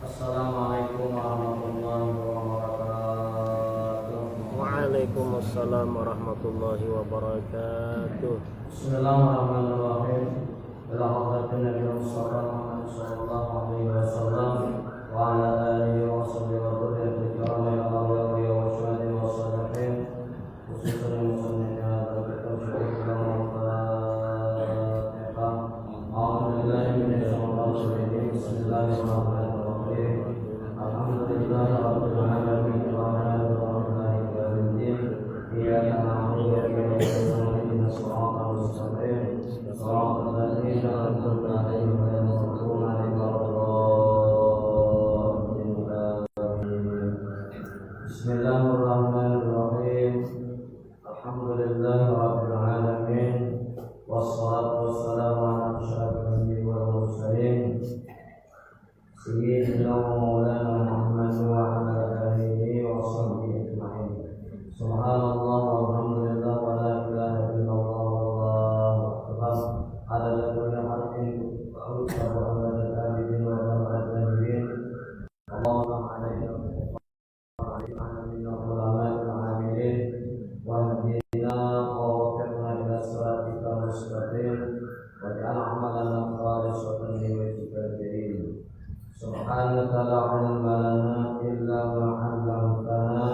Assalamualaikum warahmatullahi wabarakatuh. Waalaikumsalam warahmatullahi wabarakatuh. Bismillahirrahmanirrahim. Ila hadratin Nabi Mustafa Muhammad sallallahu alaihi wasallam wa ala alihi wa sahbihi wa dzurriyyatihi kiram ila awliya wa syuhada wa shalihin khususan muslimin hadza kitab syarihah wa fatihah. A'udzubillahi minasyaitonir rajim. Bismillahirrahmanirrahim. Alhamdulillahi rabbil alamin arrahmanir rahim maliki yaumiddin. Iyyaka na'budu wa iyyaka nasta'in ihdinas siratal mustaqim siratal ladzina an'amta 'alaihim ghairil maghdubi 'alaihim waladdallin. Bismillahirrahmanirrahim. Alhamdulillahi rabbil alamin wassalatu wassalamu ala asyrafil anbiya'i wal mursalin sayyidina wa maulana Muhammad wa ala alihi wa sahbihi ajma'in. Subhanallah walhamdulillah wa la ilaha illallah wallahu akbar. Adada kulli harfin wa usabu adada abidin wa adada. Allahumma alaika wa'alaikum minna ulama al-amilin wa hadina wa wafiqna ila siratika mustaqim wa ja'al amalana khalisatan liwajhika karim. Subhanaka la ilma lana illa ma 'allamtana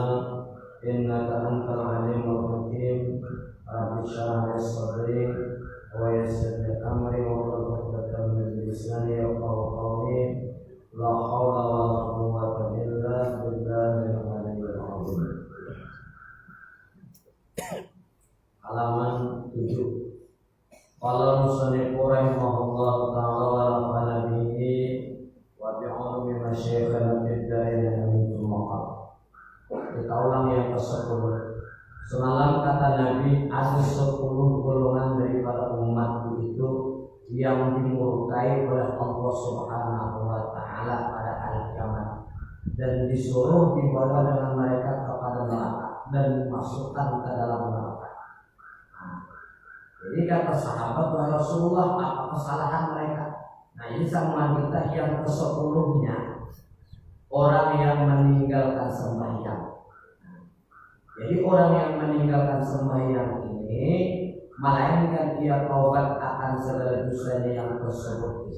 innaka antal alimul hakim. Rabbi shrah li sadri wa yassir li amri wa hlul 'uqdatam min lisani yafqahu qawli. La haula wa la quwwata illa billahil aliyyil azim. Halaman 7. Qala musannif rahimahullahu ta'ala wa nafa'ana bihi wa bi'ulumi masyayikhina fid darin amin maqam. Kita ulang yang ke-10. Semalam kata Nabi ada 10 golongan daripada umatku itu yang dimurkai oleh Allah Subhanahu wa taala pada hari kiamat dan disuruh dibawa dengan mereka kepada neraka dan dimasukkan ke dalam neraka. Jadi kata sahabat bahwa Rasulullah apa kesalahan mereka? Nah ini sama kita yang ke-10-nya orang yang meninggalkan sembahyang. Jadi orang yang meninggalkan sembahyang ini melainkan dia taubat akan segala dosanya yang tersebut.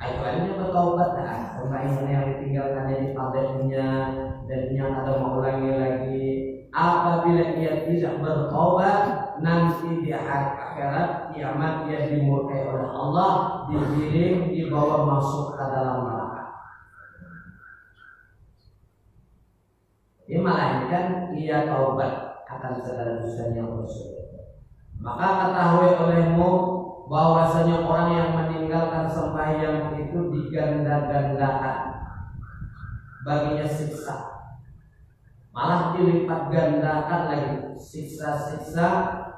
Akhirnya bertaubat dah sembahyang yang ditinggalkannya di padanya dan yang ada mengulangi lagi. Apabila dia tidak bertaubat, nanti di hari akhirat kiamat dia dimurkai oleh Allah, digiring, dibawa masuk ke dalam neraka. Ini melainkan ia taubat akan segala dosanya yang tersebut. Maka ketahui olehmu bahwasanya orang yang meninggalkan sembahyang itu diganda-gandakan baginya siksa, malah dilipat gandakan lagi siksa-siksa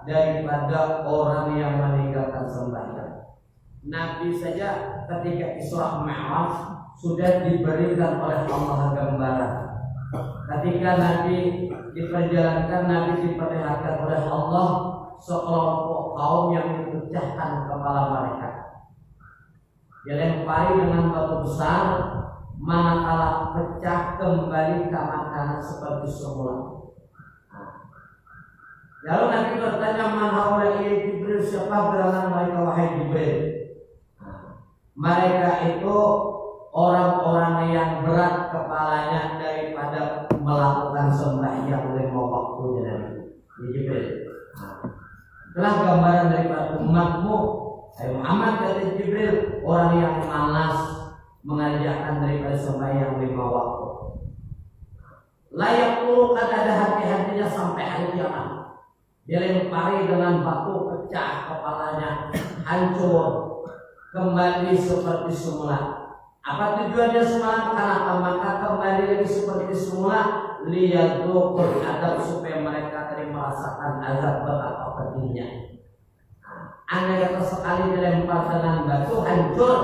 daripada orang yang meninggalkan sembahyang. Nabi saja ketika Isra Mi'raj sudah diberikan oleh Allah gambaran. Ketika Nabi diperjalankan, Nabi diperlihatkan oleh Allah sekelompok kaum yang dipecahkan kepala mereka, dilempari dengan batu besar, manakala pecah kembali ke makanan seperti semula. Lalu Nabi bertanya, man haula'i Jibril, siapa gerangan mereka wahai Jibril? Mereka itu orang-orang yang berat kepalanya daripada melakukan sembahyang lima waktunya dari Jibril. Itulah gambaran daripada umatmu, Muhammad, kata Jibril, orang yang malas mengerjakan daripada sembahyang 5 waktu. Layak kan ada hati-hatinya sampai hari kiamat. Dilempari dengan batu, pecah kepalanya, hancur, kembali seperti semula. Apa tujuannya semalam? Kenapa? Maka kembali lagi seperti semula, liyadzuqul adab, supaya mereka merasakan azab betapa pedihnya. Andai kata sekali dilempar dengan batu, hancur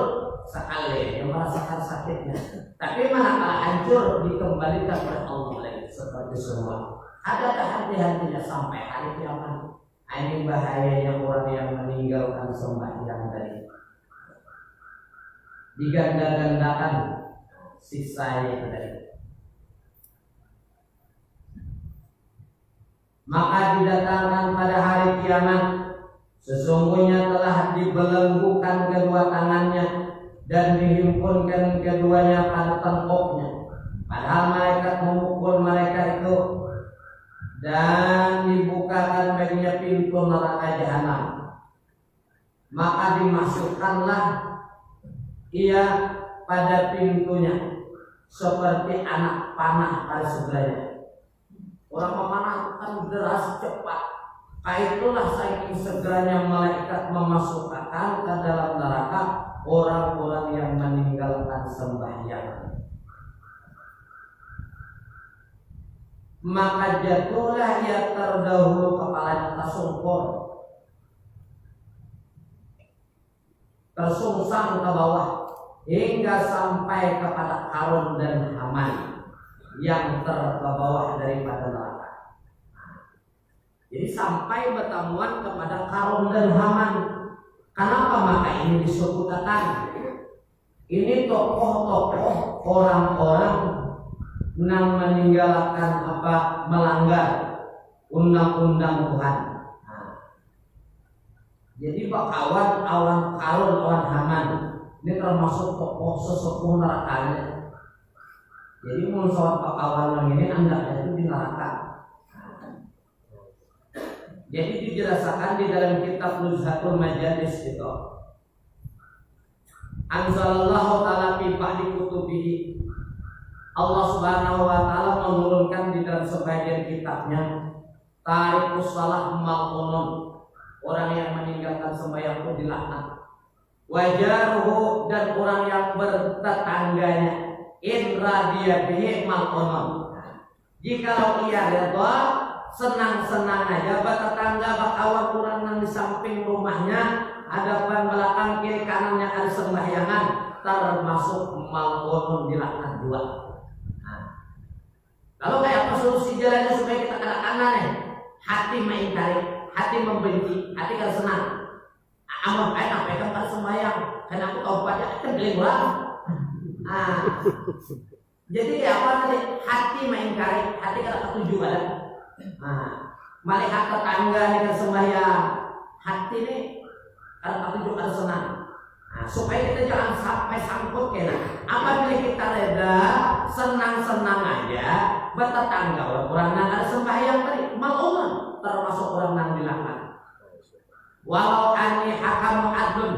sekali, yang merasakan sakitnya. Tapi manakala hancur, dikembalikan oleh Allah lagi seperti semula. Adakah hati-hatinya sampai hari kiamat? Ini bahayanya orang yang meninggalkan sembahyang tadi. Diganda-gandakan siksa yang ada. Maka didatangkan pada hari kiamat, sesungguhnya telah dibelenggukan kedua tangannya dan dihimpunkan keduanya pada tengkuknya. Padahal malaikat memukul mereka itu, dan dibukakan baginya pintu neraka jahanam. Maka dimasukkanlah ia pada pintunya seperti anak panah pada sebelahnya. Orang memanah kan deras cepat. Itulah saking segeranya malaikat memasukkan ke dalam neraka orang-orang yang meninggalkan sembahyang. Maka jatuhlah ia terdahulu kepalanya tersungsang ke bawah hingga sampai kepada Qarun dan Haman yang terbawah daripada neraka. Jadi sampai bertemuan kepada Qarun dan Haman. Kenapa maka ini disebutkan? Ini tokoh-tokoh orang-orang yang meninggalkan melanggar undang-undang Tuhan. Jadi bakawan awan Qarun, awan Haman ini termasuk tokoh sesepuh nerakanya. Jadi musuh bakawan yang ini andaknya itu di neraka. Jadi dijelaskan di dalam kitab Nuzhatul Majalis itu. Anzalallahu ta'ala fi ba'di kutubihi. Allah Subhanahu wa taala menurunkan di dalam sebagian kitabnya, tarikus salah mal'unun, orang yang meninggalkan sembahyang itu dilaknat. Wajaruhu, dan orang yang bertetangganya, in radiya bihi mal'unun. Jikalau ia redha, senang-senang aja bertetangga bakawan kurang yang di samping rumahnya, hadapan belakang kiri kanannya ada sembahyangan, termasuk mal'unun dilaknat dua. Kalau kayak apa solusi jalannya supaya kita kada kanan ya? Hati mengingkari, hati membenci, hati kada senang. Amal kayak apa kan kada sembahyang, karena aku tahu pada kan beli ulang. Jadi apa tadi? Hati mengingkari, hati kada ketuju ada. Malaikat tetangga nih kada sembahyang, hati nih kada ketuju, kada senang. Supaya kita jangan sampai sangkut kena. Apabila kita reda, senang-senang aja, bertetangga orang yang ada sembahyang tadi, mal'unun, termasuk orang yang dilaknat. Walau ani hakamu adlun,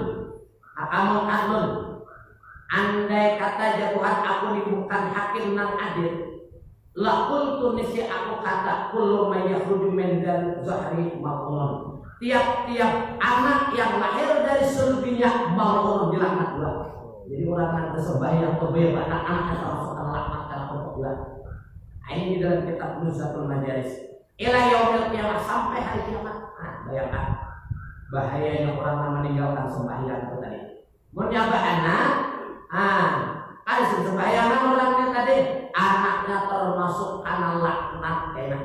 andai kata jatuhan aku ini bukan hakim nan adil, lakul tunisi aku kata kullu may yakhruju min zahri mal'unun. Tiap-tiap anak yang lahir dari sulbinya mal'unun dilaknat pula. Jadi orang yang tersembahyang terbebas, anak-anaknya termasuk terlaknat karena pula. Ini di dalam kitab Nuzhatul Majalis. Ila yaumil qiyamah, sampai hari kiamat. Bayangkan bahayanya orang yang meninggalkan sembahyang itu tadi. Menyapa anak, ada sembahyangan orangnya tadi, anaknya termasuk anak laknat enak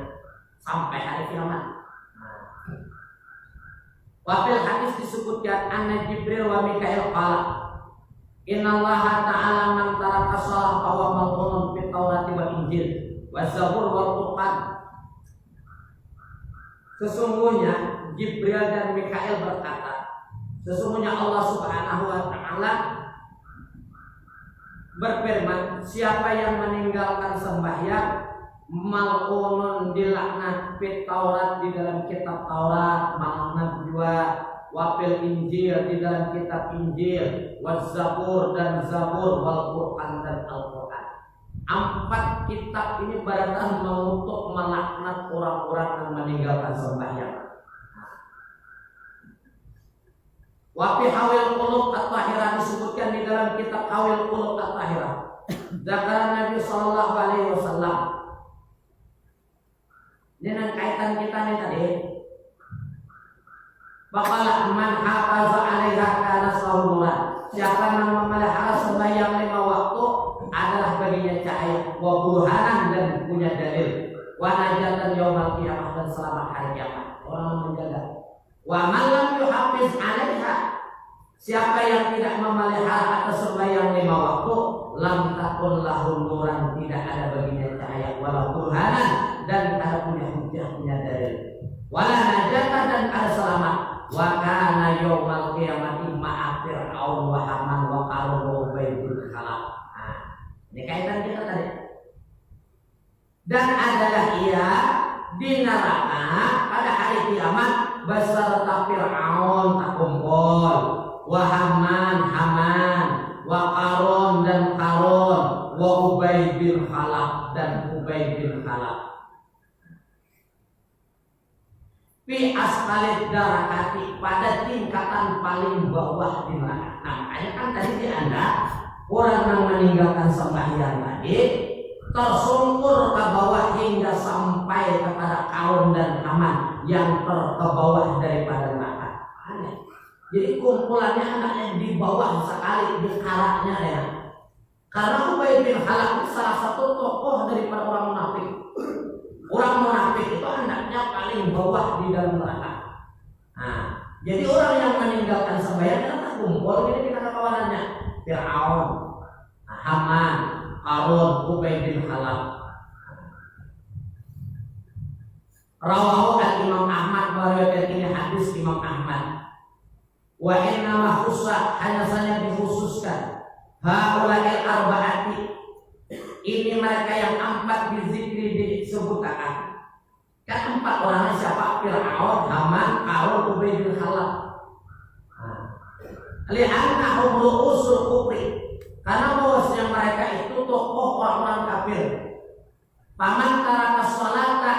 sampai hari kiamat. Wafil hadis disebutkan anna Jibril wa Mikail qala innallaha ta'ala man taraka shalah fa huwa mal'unun fit Taurati wal Injil wa Zabur wal Qur'an. Sesungguhnya Jibril dan Mikail berkata, sesungguhnya Allah Subhanahu wa taala berfirman, siapa yang meninggalkan sembahyang mal'unun dilaknat fit Taurat, di dalam kitab Taurat, mal'unat juga wafil Injil, di dalam kitab Injil, wazabur dan Zabur, wal Qur'an dan Al-Qur'an. 4 kitab ini berarti untuk melaknat orang-orang yang meninggalkan sembahyang. Wafi hawil qulub at-tahirah disebutkan di dalam kitab hawil qulub at-tahirah. Zakar Nabi sallallahu alaihi wasallam. Dengan kaitan kita nih tadi, bakalah man hafaza 'alaiha kana sawmulan. Siapa yang memelihara sembahyang 5 waktu adalah baginya cahaya, wa burhanan, dan punya dalil, wa najatan yaumal qiyamah, dan selamat hari kiamat. Orang menjaga. Wa man lam yuhafiz 'alaiha, siapa yang tidak memelihara atas sembahyang 5 waktu lam takun lahu nuran, tidak ada baginya cahaya, wala burhanan, dan ada punya hujah, punya dalil, wala najata, dan ada selamat. Wa kana yaumal qiyamati ma'a fir'aun wa haman wa qarun wa ubaydul khalaq. Nah, ini kaitan kita tadi. Dan adalah ia di neraka pada hari kiamat beserta Fir'aun tak kumpul, wa Haman, wa Qarun dan Qarun, wa Ubay bin Khalaf dan Ubay bin Khalaf. Fi asfalid darakati, pada tingkatan paling bawah di neraka. Nah, makanya kan tadi di Anda orang yang meninggalkan sembahyang tadi tersungkur ke bawah hingga sampai kepada Qarun dan Haman yang ke bawah daripada neraka. Aneh. Jadi kumpulannya anaknya di bawah sekali, di karaknya ya. Karena Ubay bin Khalaf itu salah satu tokoh daripada orang munafik. Orang munafik itu anaknya paling bawah di dalam neraka. Nah, jadi orang yang meninggalkan sembahyang kan terkumpul ini kita kawanannya Fir'aun, Haman, Qarun, Ubay bin Khalaf. Rawahu al-Imam Ahmad, meriwayatkan ini hadis Imam Ahmad. Wa inna khussa, hanya saja dikhususkan haula'il arba'ati, ini mereka yang empat dizikri disebutkan. Kan empat orangnya siapa? Fir'aun, Haman, Qarun, Ubay bin Khalaf. Li'annahum ru'usul kufri, karena bahwasanya mereka itu tokoh orang-orang kafir. Paman taraka sholata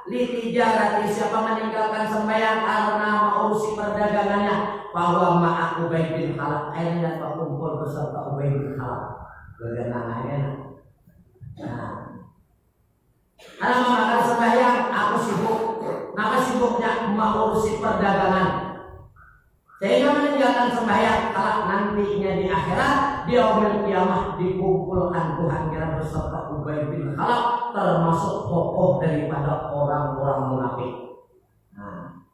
litijarati, siapa meninggalkan sembahyang karena mengurusi perdagangannya, bahwa ma'ak Ubay bin Khalaf, akhirnya berkumpul beserta Ubay bin Khalaf. Bagaimana? Nah, karena mengadakan sembahyang, aku sibuk. Maka sibuknya mengurusi perdagangan, sehingga meninggalkan sembahyang. Kalau nantinya di akhirat, di yaumil qiyamah dikumpulkan Tuhan kira beserta Ubay bin Khalaf, termasuk tokoh daripada orang-orang munafik. Nah,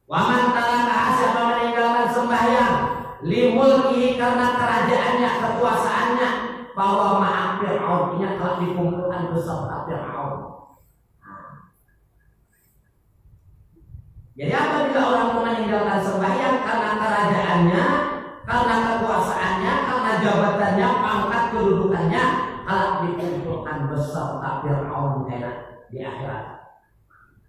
waman taraka, siapa meninggalkan sembahyang limulkihi, karena kerajaannya, kekuasaannya, bahwa maaf Fir'aun, ini telah dikumpulkan beserta Fir'aun. Jadi apabila orang meninggalkan sembahyang karena kerajaannya, karena kekuasaannya, karena jabatannya, pangkat kedudukannya, telah dikumpulkan beserta Fir'aun di akhirat.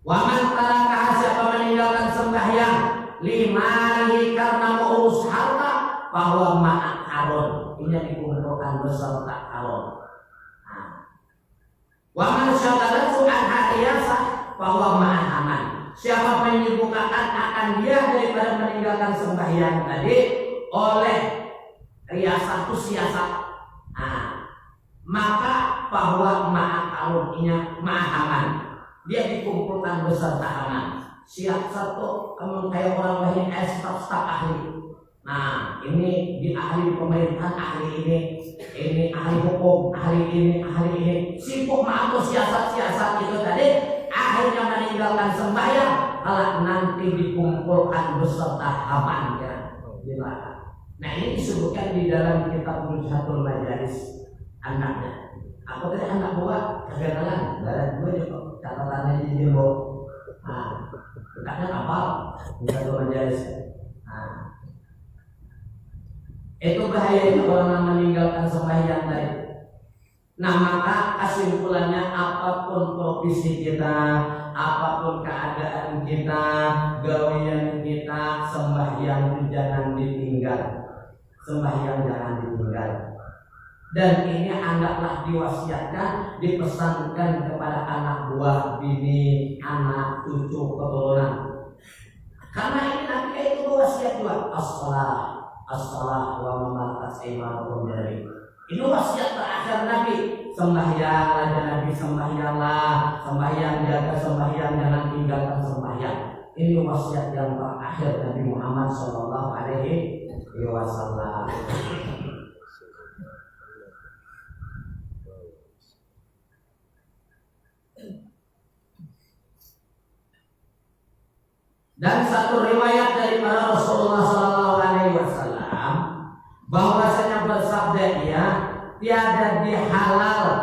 Waman taraka, siapa meninggalkan sembahyang limani, karena mengurus harta, bahwa maaf Qarun, ini dikumpulkan beserta Qarun. Waman syaghalatu an hadiyasa, bahwa maaf Haman, siapa menyibukkan akan dia daripada meninggalkan sembahyang tadi oleh riasatu siasat, maka bahwa maaf Qarun, ini maaf Haman, dia dikumpulkan beserta Haman. Siap satu kayak orang lain staf ahli. Nah, ini di ahli pemerintahan, ahli ini ahli hukum, ahli ini, sibuk mengatur siasat-siasat itu tadi, akhirnya meninggalkan sembahyang, kalau nanti dikumpulkan beserta Haman ya. Nah, ini disebutkan di dalam kitab Mulhatul Majalis anaknya. Aku tadi anak buah kegagalan, dan gue juga catatannya di jilbab. Nah, dekatnya kapal Mulhatul Majalis. Nah, itu bahayanya orang yang meninggalkan sembahyang tadi. Nah, maka kesimpulannya, apapun profesi kita, apapun keadaan kita, gawean kita, sembahyang jangan ditinggal. Sembahyang jangan ditinggal. Dan ini hendaklah diwasiatkan, dipesankan kepada anak buah, bini, anak, cucu, keturunan. Karena ini nanti itu wasiat juga. As-salah wa mamalakat aymanukum dari. Ini wasiat terakhir Nabi. Sembahyanglah Nabi, sembahyanglah, sembahyang jaga sembahyang, jangan tinggalkan sembahyang. Ini wasiat yang terakhir Nabi Muhammad sallallahu alaihi wasallam. Dan satu riwayat dari para Rasulullah sallallahu alaihi wasallam bahwasanya bersabda bahwasanya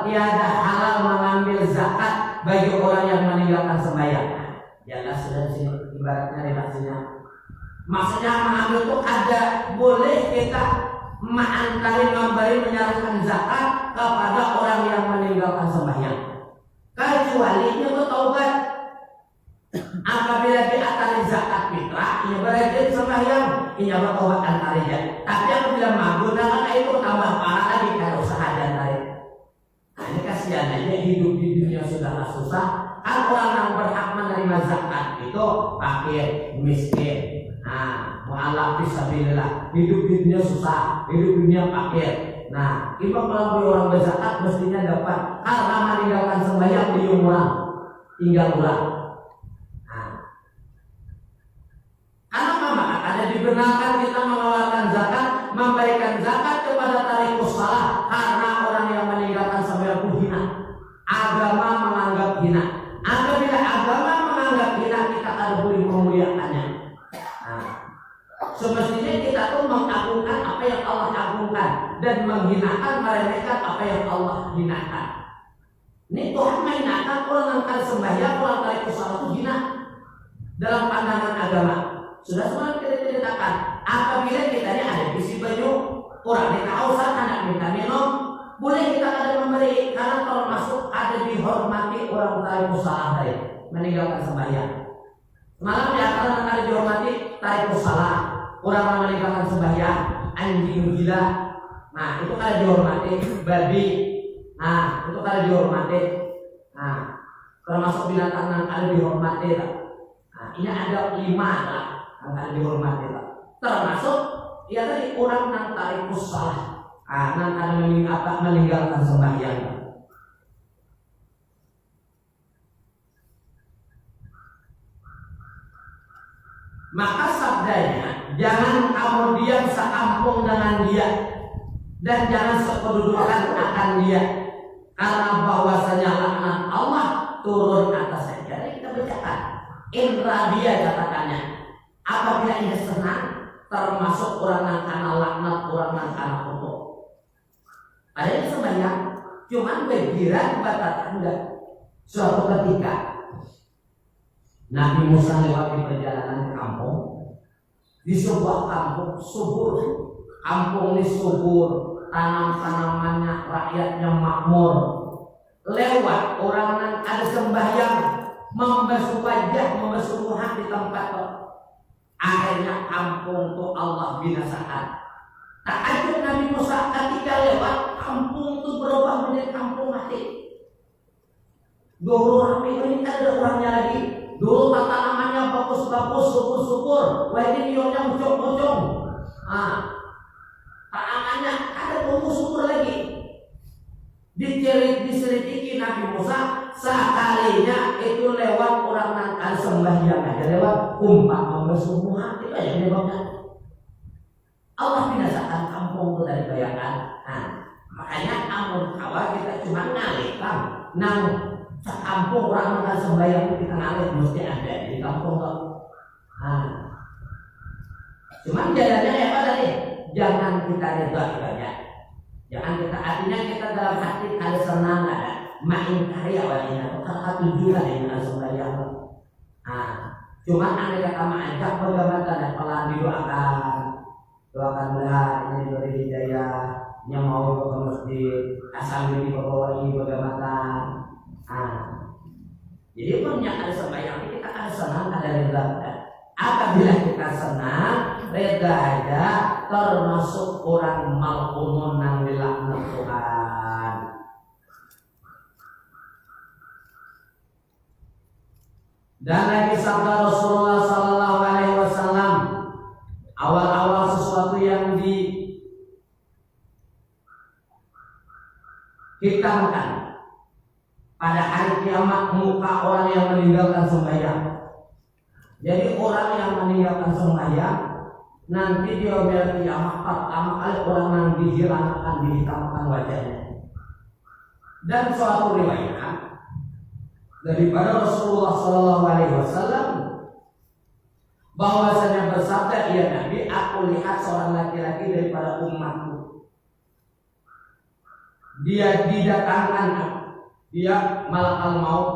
tiada halal mengambil zakat bagi orang yang meninggalkan sembahyang. Jelas sudah di sini ibaratnya relasinya. Maksudnya mengambil itu ada boleh kita memberi menyerahkan zakat kepada orang yang meninggalkan sembahyang. Kecuali dia bertaubat. Apabila di antara zakat fitrah, ia berada sembahyang, ia bertaubat antaranya. Tapi apabila menggunakan itu tambah parah lagi kalau usaha dan lain. Nah, ini kasihannya hidup di dunia sudah susah. Kan orang yang berhak menerima zakat itu fakir, miskin. Nah, mu'alaf fisabilillah, hidup di dunia susah, hidup di dunia fakir. Nah, imam kalau orang berzakat mestinya dapat karena meninggalkan sembahyang di umrah, tinggal ulang. Nah, karena memang ada dibenarkan kita mengeluarkan zakat, memberikan zakat kepada tarikus salah karena orang yang meninggalkan sembahyang itu hina. Agama menganggap hina. Apabila agama menganggap hina, kita tidak boleh memuliakannya. Semestinya kita tuh mengagungkan apa yang Allah agungkan dan menghinakan meremehkan apa yang Allah hinakan. Ini Tuhan menghinakan orang yang akan sembahyang, orang tarik usaha itu hina dalam pandangan agama. Sudah semua kita ceritakan. Apabila kita ini ada isi baju, orang dikausan, anak minta minum, boleh kita ada memberi karena termasuk ada dihormati orang tarik usaha tadi meninggalkan sembahyang. Malam di antara ada dihormati tarik usaha. Orang meninggalkan sembahyang, anjing gila, nah itu kalau dihormati, babi, nah itu kalau dihormati, nah termasuk binatang yang kalau dihormati, nah ini ada 5 lah yang kalau dihormati, termasuk ya tadi orang yang tarik salah, nah yang meninggalkan sembahyang. Maka sabdanya, jangan kamu diam sekampung dengan dia dan jangan sekedudukan akan dia, karena bahwasanya laknat Allah turun atasnya. Jadi kita bacakan indra dia katakannya. Apabila ia senang, termasuk orang yang kena laknat, orang yang kena kutuk. Padahal sembahyang cuman bergiran batas enggak. Suatu ketika Nabi Musa lewat di perjalanan ke kampung, di sebuah kampung subur, kampung ini subur, tanam-tanamannya, rakyatnya makmur. Lewat orang yang ada sembahyang, membasuh wajah, membasuh muka di tempat itu. Akhirnya kampung itu Allah binasakan. Takjub Nabi Musa ketika lewat kampung itu berubah menjadi kampung mati. Dulu orang ini kan ada orangnya lagi. Dulu tanamannya bagus-bagus, syukur-syukur. Wah ini bionya muncul-muncul. Tanamannya ada tumbuh syukur lagi. Diselidiki Nabi Musa, sekalinya itu lewat orang yang sembahyang aja, lewat umpat membasuh muka, itu aja lewatnya. Allah binasakan kampung itu dari bayangan. Makanya amun awal kita cuma ngalihkan nang sekampung orang makan sembahyang kita ngalir mesti ada di kampung kok. Cuman jalannya apa tadi? Jangan kita reda ibadah. Jangan kita artinya kita dalam hati kalau senang ada main karya awalnya atau tujuan dengan sembahyang. Cuman anda kata mengajak bagaimana dan pelan doakan belah ini diberi hidayah, yang mau ke masjid asal ini bawa ini bagaimana. Jadi punya ada sembahyang kita akan senang ada reda. Apabila kita senang reda aja termasuk orang mal'unun yang dilaknat Tuhan. Dan lagi sabda Rasulullah Sallallahu Alaihi Wasallam, awal-awal sesuatu yang dihitamkan pada hari kiamat muka orang yang meninggalkan sembahyang. Jadi orang yang meninggalkan sembahyang nanti di hari kiamat pertama kali orang yang dihilangkan, dihitamkan wajahnya. Dan suatu riwayat daripada Rasulullah Sallallahu Alaihi Wasallam bahwasanya bersabda, ya Nabi, aku lihat seorang laki-laki daripada umatku dia didatangkan, dia malakal maut.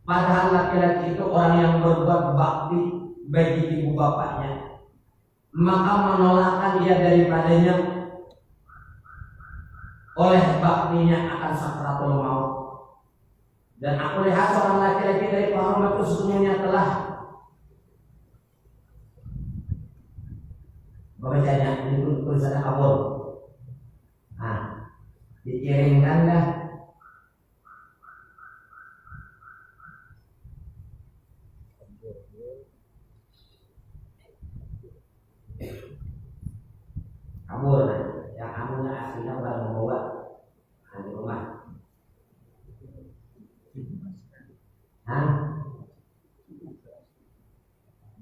Padahal laki-laki itu orang yang berbuat bakti bagi ibu bapaknya, maka menolakkan dia daripadanya oleh baktinya akan sakratul maut. Dan aku lihat seorang laki-laki dari kaum itu sesungguhnya telah bacanya ini tulisannya kabur. Nah, dikirimkan dah. Kabur, yang anunya aslinya barang bawa di rumah.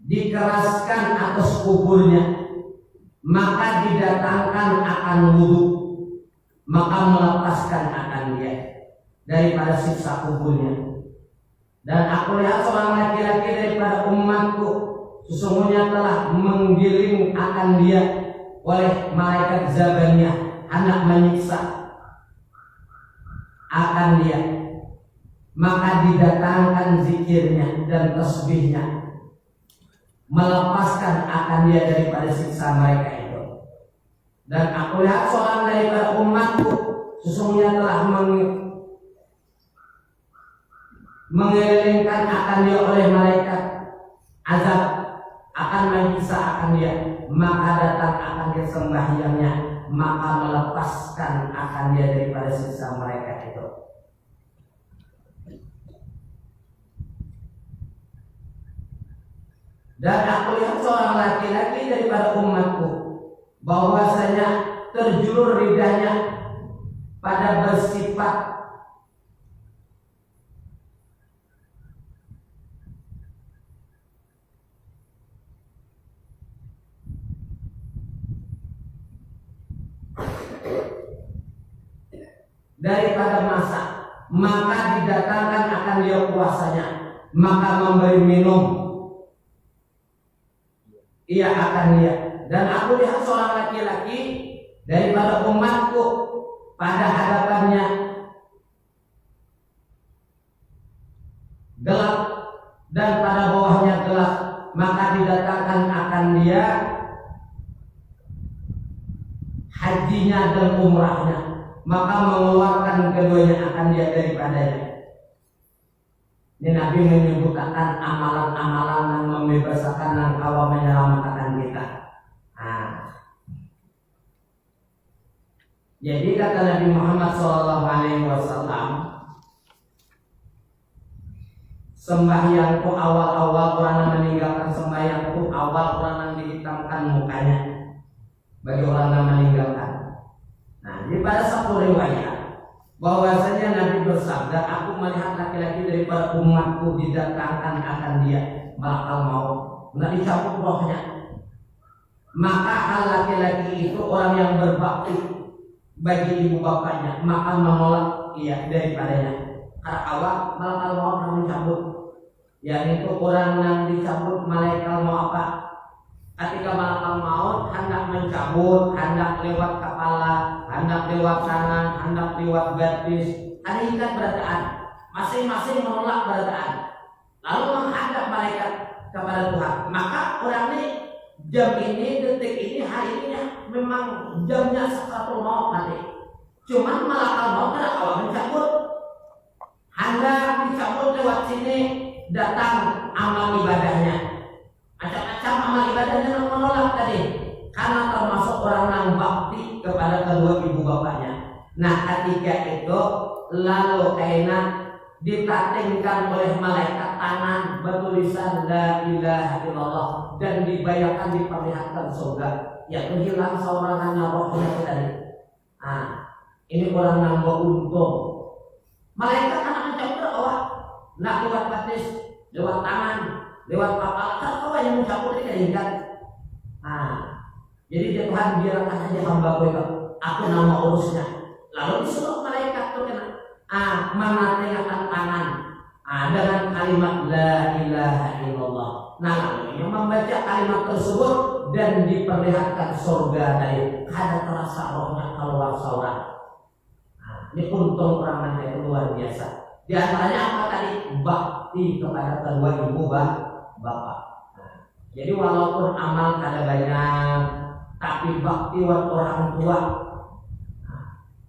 Dikeraskan atas kuburnya, maka didatangkan akan wudhu, maka melepaskan akan dia daripada siksa kuburnya. Dan aku lihat seorang laki-laki daripada umatku sesungguhnya telah menggiling akan dia oleh malaikat Zabaniyah, anak menyiksa akan dia, maka didatangkan zikirnya dan tasbihnya, melepaskan akan dia daripada siksa mereka itu. Dan aku lihat seorang daripada umatku sesungguhnya telah mengelilingkan akan dia oleh malaikat azab, akan menyiksa akan dia, maka datang akan dia sembahyangnya, maka melepaskan akan dia daripada siksa mereka itu. Dan aku lihat seorang laki-laki daripada umatku bahwasanya terjulur lidahnya pada bersifat daripada masa, maka didatangkan akan dia puasanya, maka memberi minum ia akan dia. Dan aku lihat seorang laki-laki daripada umatku pada hadapannya gelap dan pada bawahnya gelap, maka didatangkan akan dia hajinya dan umrahnya, maka mengeluarkan keduanya akan dia daripadanya. Ini Nabi menyebutkan amalan-amalan yang membebaskan dan kalau menyelamatkan kita. Jadi kata Nabi Muhammad SAW, sembahyangku awal-awal orang yang meninggalkan sembahyangku awal orang yang dihitamkan mukanya bagi orang yang meninggalkan. Nah, di pada satu riwayat bahwasanya Nabi bersabda, aku melihat laki-laki daripada umatku didatangkan akan dia malakal maut, nggak dicabut rohnya. Maka hal laki-laki itu orang yang berbakti bagi ibu bapaknya, maka menolak ia daripadanya. Karena awal malakal maut yang dicabut, yaitu orang yang dicabut malaikat mau apa? Ketika malakal maut hendak mencabut, hendak lewat kepala, hendak lewat tangan, hendak lewat betis, ada ikat berataan, masing-masing menolak berataan, lalu menghadap malaikat kepada Tuhan. Maka orang ini jam ini, detik ini, hari ini memang jamnya sakratul maut nanti. Cuman malakal maut pada awal mencabut, hendak dicabut lewat sini, datang amal ibadahnya. Macam-macam amal ibadahnya yang menolak tadi, karena termasuk orang yang bakti kepada kedua ibu bapaknya. Nah, ketika itu lalu enak ditatingkan oleh malaikat tangan bertulisan la ilaha illallah dan dibayangkan diperlihatkan surga, yaitu hilang seorang rohnya tadi. Nah, ini orang yang beruntung. Malaikat anak mencabut awal, nak lewat batis, lewat tangan, lewat kepala, kau yang mencabut ini kan? Jadi Tuhan biarkan saja hamba itu, aku nama urusnya. Lalu disuruh malaikat itu kena menatengahkan tangan dengan kalimat la ilaha illallah. Nah, lalu yang membaca kalimat tersebut dan diperlihatkan surga dari ada terasa rohnya keluar seorang. Ini untung orang Anda itu luar biasa. Di antaranya apa tadi? Bakti kepada kedua ibu bapak. Jadi walaupun amal kada banyak, tapi bakti buat orang tua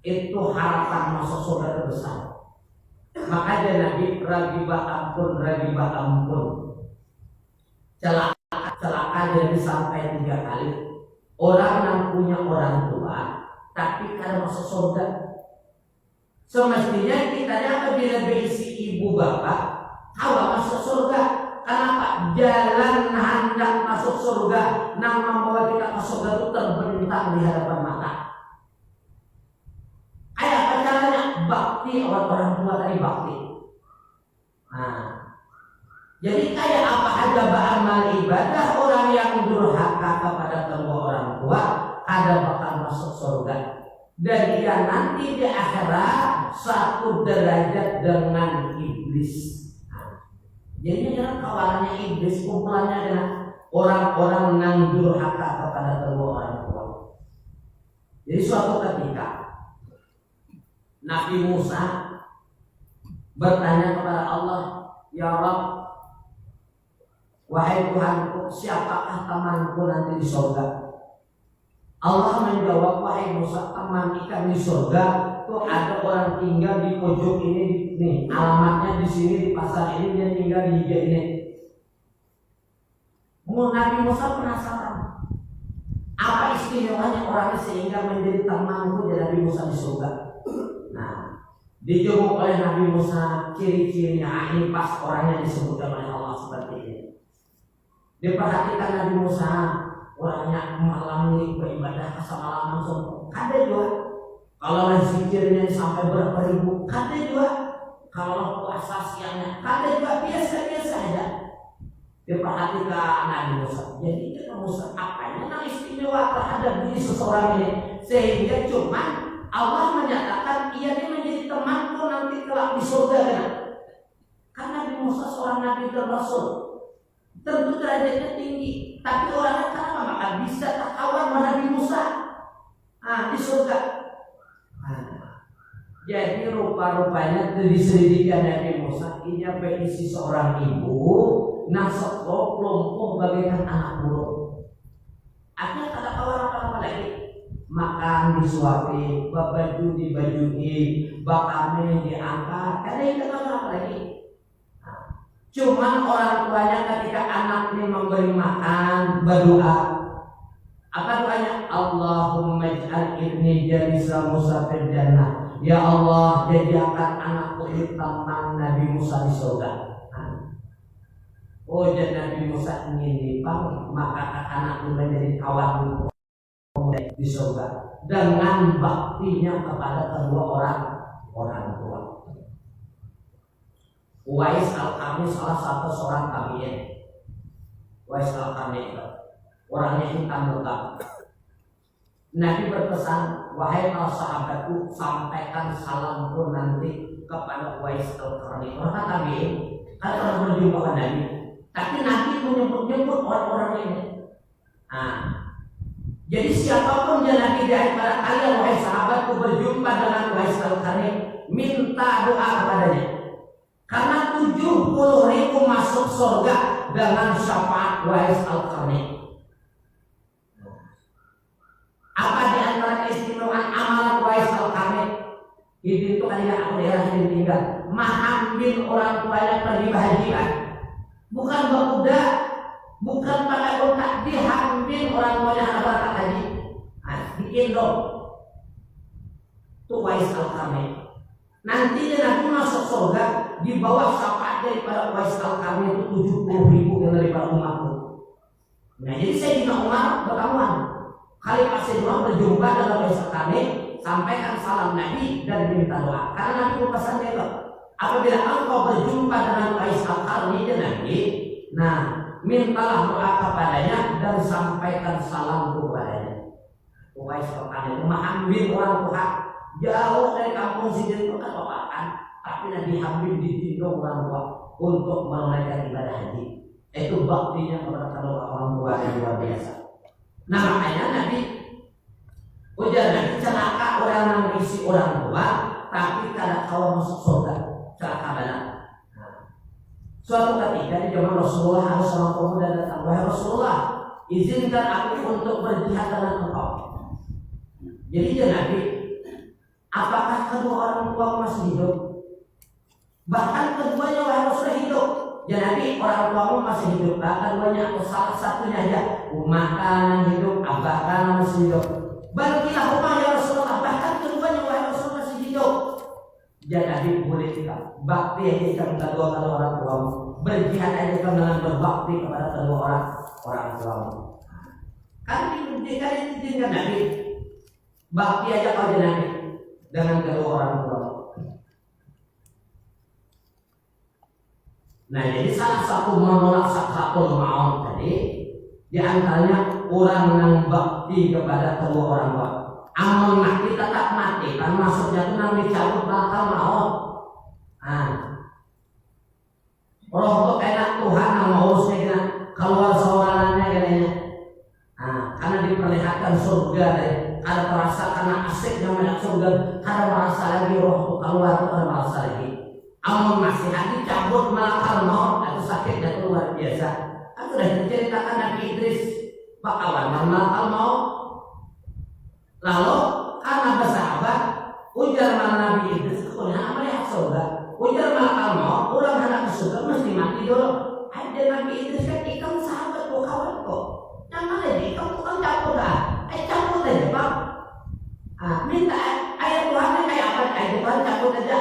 itu harapan masuk surga terbesar. Makanya Nabi ragiba ampun. Celaka jadi sampai 3 kali. Orang yang punya orang tua tapi kada masuk surga. Semestinya kita apabila berisi ibu bapak awal masuk surga. Kenapa? Jalan hendak masuk surga yang membawa kita ke surga itu terbentang di hadapan mata. Kayak apa caranya? Bakti orang tua tadi bakti. Nah, jadi kayak apa aja beramal ibadah orang yang durhaka kepada kedua orang tua ada bakal masuk surga. Dan dia nanti di akhirat satu derajat dengan iblis. Jadi adalah kawanannya iblis, kumpulannya adalah orang-orang yang durhaka kepada kedua orang tua. Jadi suatu ketika Nabi Musa bertanya kepada Allah, ya Rabb, wahai Tuhanku, siapakah temanku nanti di surga? Allah menjawab, wahai Musa, teman ikan di surga tuh ada orang tinggal di pojok ini, nih alamatnya di sini di pasar ini, dia tinggal di hijau ini. Nabi Musa penasaran, apa istimewanya orangnya sehingga menjadi temanku dari Nabi Musa di surga? Nah, dijemput oleh Nabi Musa ciri-cirinya ini pas orangnya disebutkan oleh Allah seperti ini. Diperhatikan Nabi Musa, orangnya malam ini beribadah kesalahan langsung. Ada juga kalau zikirnya sampai berapa ribu, ada juga kalau puasa siangnya, ada juga biasa-biasa aja. Diperhatikan Nabi Musa. Jadi kita Musa apanya yang istimewa terhadap diri seseorang ini sehingga cuma Allah menyatakan ia ini menjadi temanku nanti kelak di surga kan? Karena Nabi Musa seorang nabi dan rasul, tentu derajatnya tinggi, tapi orangnya kenapa maka bisa terkawan dengan Nabi Musa di surga? Jadi rupa-rupanya diselidikan Nabi Musa ini berisi seorang ibu nang sekolah lumpuh bagaikan anak burung. Artinya kata kawan apa lagi? Makan disuapi, baju dibajui, bakarnya diangkat. Karena itu apa lagi? Cuman orang tuanya ketika anaknya memberi makan berdoa. Apa doanya? Allahumma ij'al ibni jalisa Musa fil jannah. Ya Allah, jadikan anakku itu teman Nabi Musa di surga. Oh, dan Nabi Musa ingin dipanggil, maka anakku menjadi kawan di surga dengan baktinya kepada kedua orang tua. Uwais Al-Qarni salah satu seorang tabi'in. Uwais Al-Qarni orangnya hitam legam. Nabi berpesan, wahai para sahabatku, sampaikan salamku nanti kepada Uwais Al-Qarni. Orang tabi'in kan pernah berjumpa dengan Nabi, tapi Nabi menyebut orang-orang ini. Jadi siapapun yang Nabi di antara kalian, wahai sahabatku, berjumpa dengan Uwais Al-Qarni, minta doa kepadanya. Karena 70.000 masuk surga dengan syafaat Uwais Al-Qarni. Apa di antara keistimewaan amalan Uwais Al-Qarni? Itu kalian aku daerah yang tinggal, mengambil orang tuanya pergi bahagia. Bukan berkuda, bukan pakai unta, diambil orang tuanya berangkat haji. Bikin dong. Itu Uwais Al-Qarni. Nanti dia nanti masuk surga di bawah syafaat daripada Uwais Al-Qarni itu 70.000 yang daripada umatku. Nah, jadi saya di Umar berkawan. Khalifah Sayyidina berjumpa dengan Uwais Al-Qarni, sampaikan salam Nabi dan minta doa. Karena Nabi berpesan itu, apabila engkau berjumpa dengan Uwais Al-Qarni dan Nabi, nah mintalah doa kepadanya dan sampaikan salam kepadanya. Uwais Al-Qarni mengambil orang tua jauh dari kampung Sidin itu kan bapaan, tapi Nabi ambil ditindong orang tua untuk menunaikan ibadah haji. Itu baktinya kepada kedua orang tua yang luar biasa. Nah makanya Nabi ujar Nabi celaka orang yang berisi orang tua Suatu ketika di zaman Rasulullah ada seorang pemuda datang, wahai Rasulullah, izinkan aku untuk berjihad dengan engkau. Jadi dia Nabi, apakah kedua orang tua masih hidup? Bahkan keduanya wahai Rasulullah hidup. Ya Nabi, orang tuamu masih hidup. Bahkan keduanya atau salah satunya aja, makanan hidup, abah masih hidup. Bagilah rumah ya Rasulullah, bahkan keduanya wahai Rasulullah masih hidup. Ya Nabi, boleh kita bakti aja kedua orang tuamu, berjihad aja dengan berbakti kepada kedua orang tuamu. Kan diizinkan Nabi, bakti aja pada Nabi dengan kedua orang tuamu. Nah, jadi salah satu menolak sakratul maut tadi, di antaranya orang yang bakti kepada kedua orang tua. Amal mati tetap mati, kan maksudnya itu nanti cabut bakal maut. Roh itu kayak Tuhan yang mau urusnya keluar saudaranya katanya. Karena diperlihatkan surga deh, karena terasa karena asiknya melihat surga, karena merasa lagi roh itu keluar itu karena merasa lagi. Amal masih hati cabut malakal maut, itu sakitnya itu luar biasa. Aku sudah diceritakan Nabi Idris bakalan malakal maut. Lalu karena bersahabat, ujar Nabi Idris, aku yang melihat surga. Ujar malakal maut, orang hendak ke surga mesti mati dulu. Ada Nabi Idris kan ikam sahabat kok kawan kok. Yang mana dia ikam tukang cabut cabut aja bang. Minta ayat Tuhan kayak apa? Ayat Tuhan cabut aja.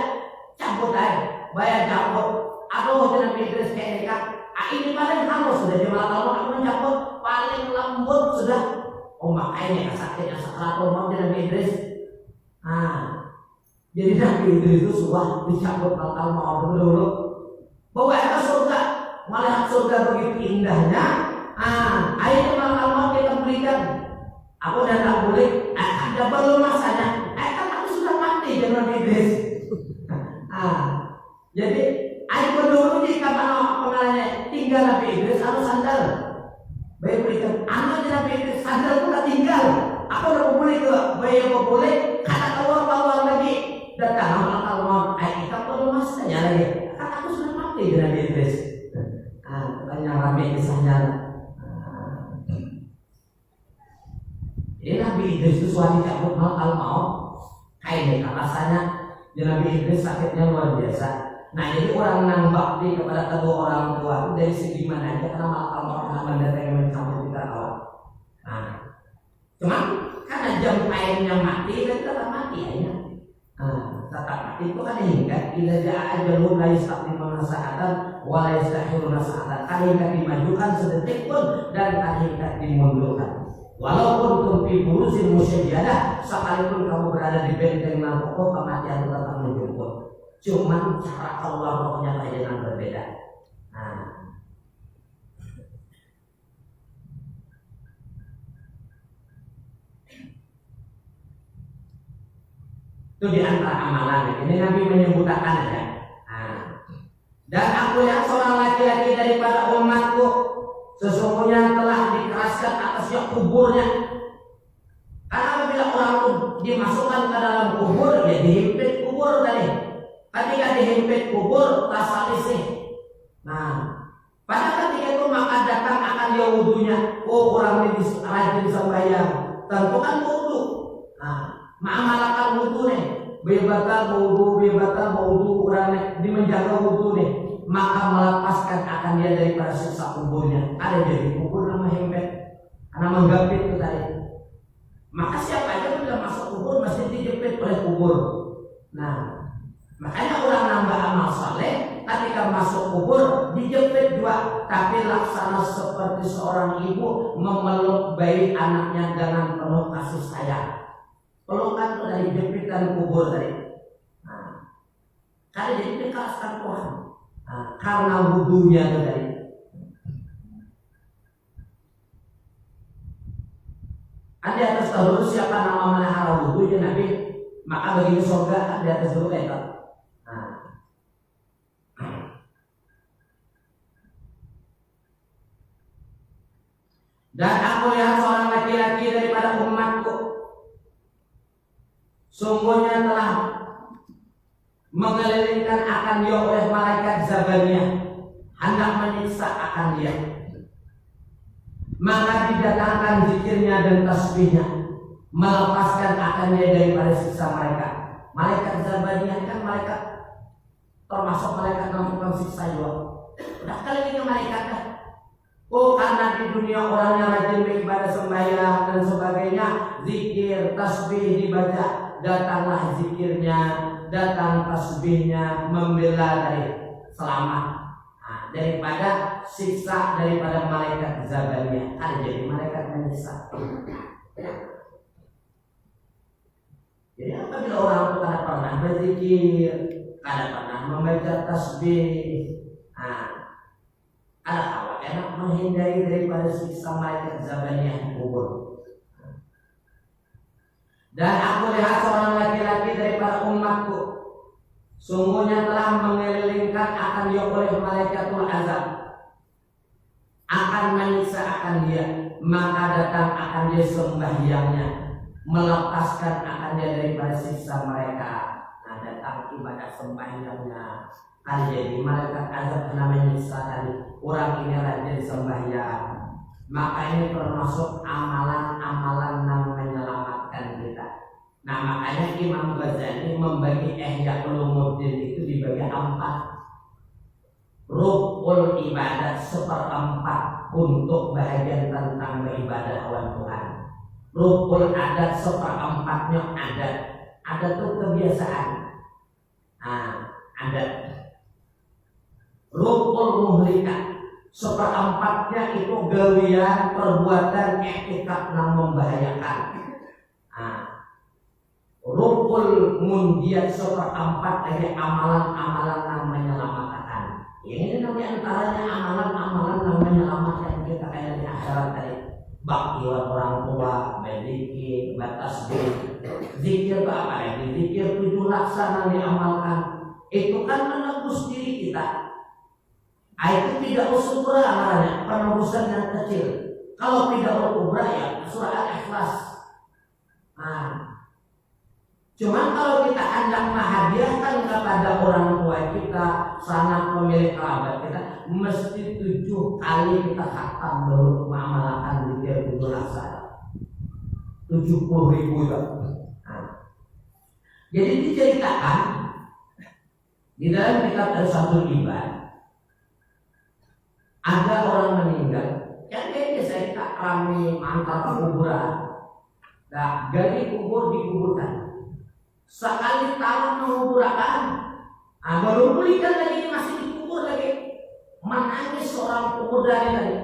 Cabut aja, bayar cabut. Aduh, Nabi Idris kayak dekat. Ini paling halus sudah di malam kamu cabut, paling lembut sudah. Oh makanya sakitnya sakratul maut Nabi Idris. Jadi Nabi Idris itu sudah dicabut malam maut dulu. Bawa ke surga, melihat surga begitu indahnya. Ayo malam maut kita berikan. Aku udah tak boleh. Ada belum masanya. Kan aku sudah mati dengan Nabi Idris. Jadi ayo dulu di kamar pengalanya tinggal Nabi Idris atau sandal. Baik berikan anak Nabi Idris sandal pun tak tinggal. Aku udah boleh ke baik aku boleh kata keluar lagi datang malam malam kita perlu masanya lagi. Kan aku sudah mati dengan Nabi Idris. Tanya ramai kisahnya. Ini Nabi Idris itu suami cabut malam mau kayak rasanya. Nabi Idris sakitnya luar biasa. Nah, jadi orang yang bakti kepada kedua orang tua dari segi mana aja karena malam mendatangkan kamu kita awal. Cuma karena jam airnya mati dan tetap mati aja. Tetap mati itu kan hingga bila ajalun la yastaqimuna sa'atan wa la yastakhiruna sa'atan. Kan hingga dimajukan sedetik pun dan kan hingga dimundurkan. Walaupun tumpi burusin musyajadah, sekalipun kamu berada di benteng yang kokoh, kematian itu tetap menjemput. Cuman cara keluar rohnya saja yang berbeda. Itu di antara amalan. Ini Nabi menyebutkan aja. Dan aku yang seorang laki-laki daripada umatku, sesungguhnya telah dikeraskan atasnya kuburnya. Karena apabila orang itu dimasukkan ke dalam kubur, ya dihimpit kubur tadi. Ketika dihimpit kubur, rasa risih. Pada ketika itu maka datang akan dia wudunya. Oh, orang ini rajin sembahyang. Tentu kan wudu. Ma'amalakan wudu nih. Bebatal wudu orang di menjaga wudu nih. Maka melepaskan akan dia daripada siksa kuburnya. Ada jadi kubur nama himpit. Karena menggapit itu tadi. Maka siapa aja bila masuk kubur mesti dijepit oleh kubur. Makanya orang nambah amal saleh ketika masuk kubur dijepit juga, tapi laksana seperti seorang ibu memeluk bayi anaknya dengan penuh kasih sayang. Pelukan itu dari jepitan kubur tadi. Karena jadi dikasihkan Tuhan. Karena wudunya itu tadi. Di atas dahulu siapa nama menahara wudunya Nabi, maka bagi surga di atas dulu itu. Dan aku yang seorang laki-laki daripada umatku, sungguhnya telah mengelilingkan akan dia oleh malaikat Zabaniyah. hendak menyiksa akan dia, maka didatangkan zikirnya dan tasbihnya, melepaskan akan dia daripada siksa mereka. Malaikat Zabaniyah kan malaikat termasuk malaikat yang melakukan siksa juga. Udah kali ini malaikat kan. Oh, karena di dunia orangnya rajin beribadah sembahyang dan sebagainya, zikir, tasbih dibaca, datanglah zikirnya, datang tasbihnya, membela dari selamat, daripada siksa daripada malaikat Zabaniyah. Ada jadi malaikat menyiksa. Jadi apabila orang itu kada pernah berzikir, kada pernah membaca tasbih, ada awak enak menghindari daripada siksa malaikat Zabaniyah di kubur. Dan aku lihat seorang laki-laki daripada umatku, sungguhnya telah mengelilingkan akan dia oleh malaikatul azab, akan menyiksa akan dia, maka datang akan dia sembahyangnya, melepaskan akan dia daripada siksa mereka. Nah, datang ibadah sembahyangnya, kan jadi malaikat azab kena menyiksa tadi. Orang ini rajin sembahyang, maka ini termasuk amalan-amalan yang menyelamatkan kita. Nah, makanya Imam Ghazali membagi Ihya Ulumuddin itu dibagi 4. Rukun ibadat 1/4 untuk bahagian tentang beribadah kepada Tuhan. Rukun adat 1/4-nya adat. Adat itu kebiasaan. Adat. Rukun muhlikat 1/4-nya itu gawian perbuatan etikat yang membahayakan. Rukun mundiat 1/4 lagi amalan-amalan yang menyelamatkan. Ini namanya antaranya amalan-amalan yang menyelamatkan kita kayak di akhirat tadi. Bakti orang tua, berzikir, bertasbih. Zikir itu apa lagi? Zikir 7 laksana diamalkan. Itu kan menebus diri kita. Itu tidak usubra namanya, penebusan yang kecil. Kalau tidak usubra ya surah Al-Ikhlas. Cuman kalau kita hendak menghadiahkan kepada orang tua kita, sanak pemilik kerabat kita, mesti 7 kali kita khatam baru mengamalkan zikir 7 laksana. 70.000 ya. Jadi diceritakan di dalam kitab Al-Sabul Ibad, ada orang meninggal, yang kayaknya saya tak rame antar kuburan. Nah, dari kubur dikuburkan. Sekali tahun menguburkan, baru pulihkan lagi, masih dikubur lagi. Menangis seorang kubur dari tadi.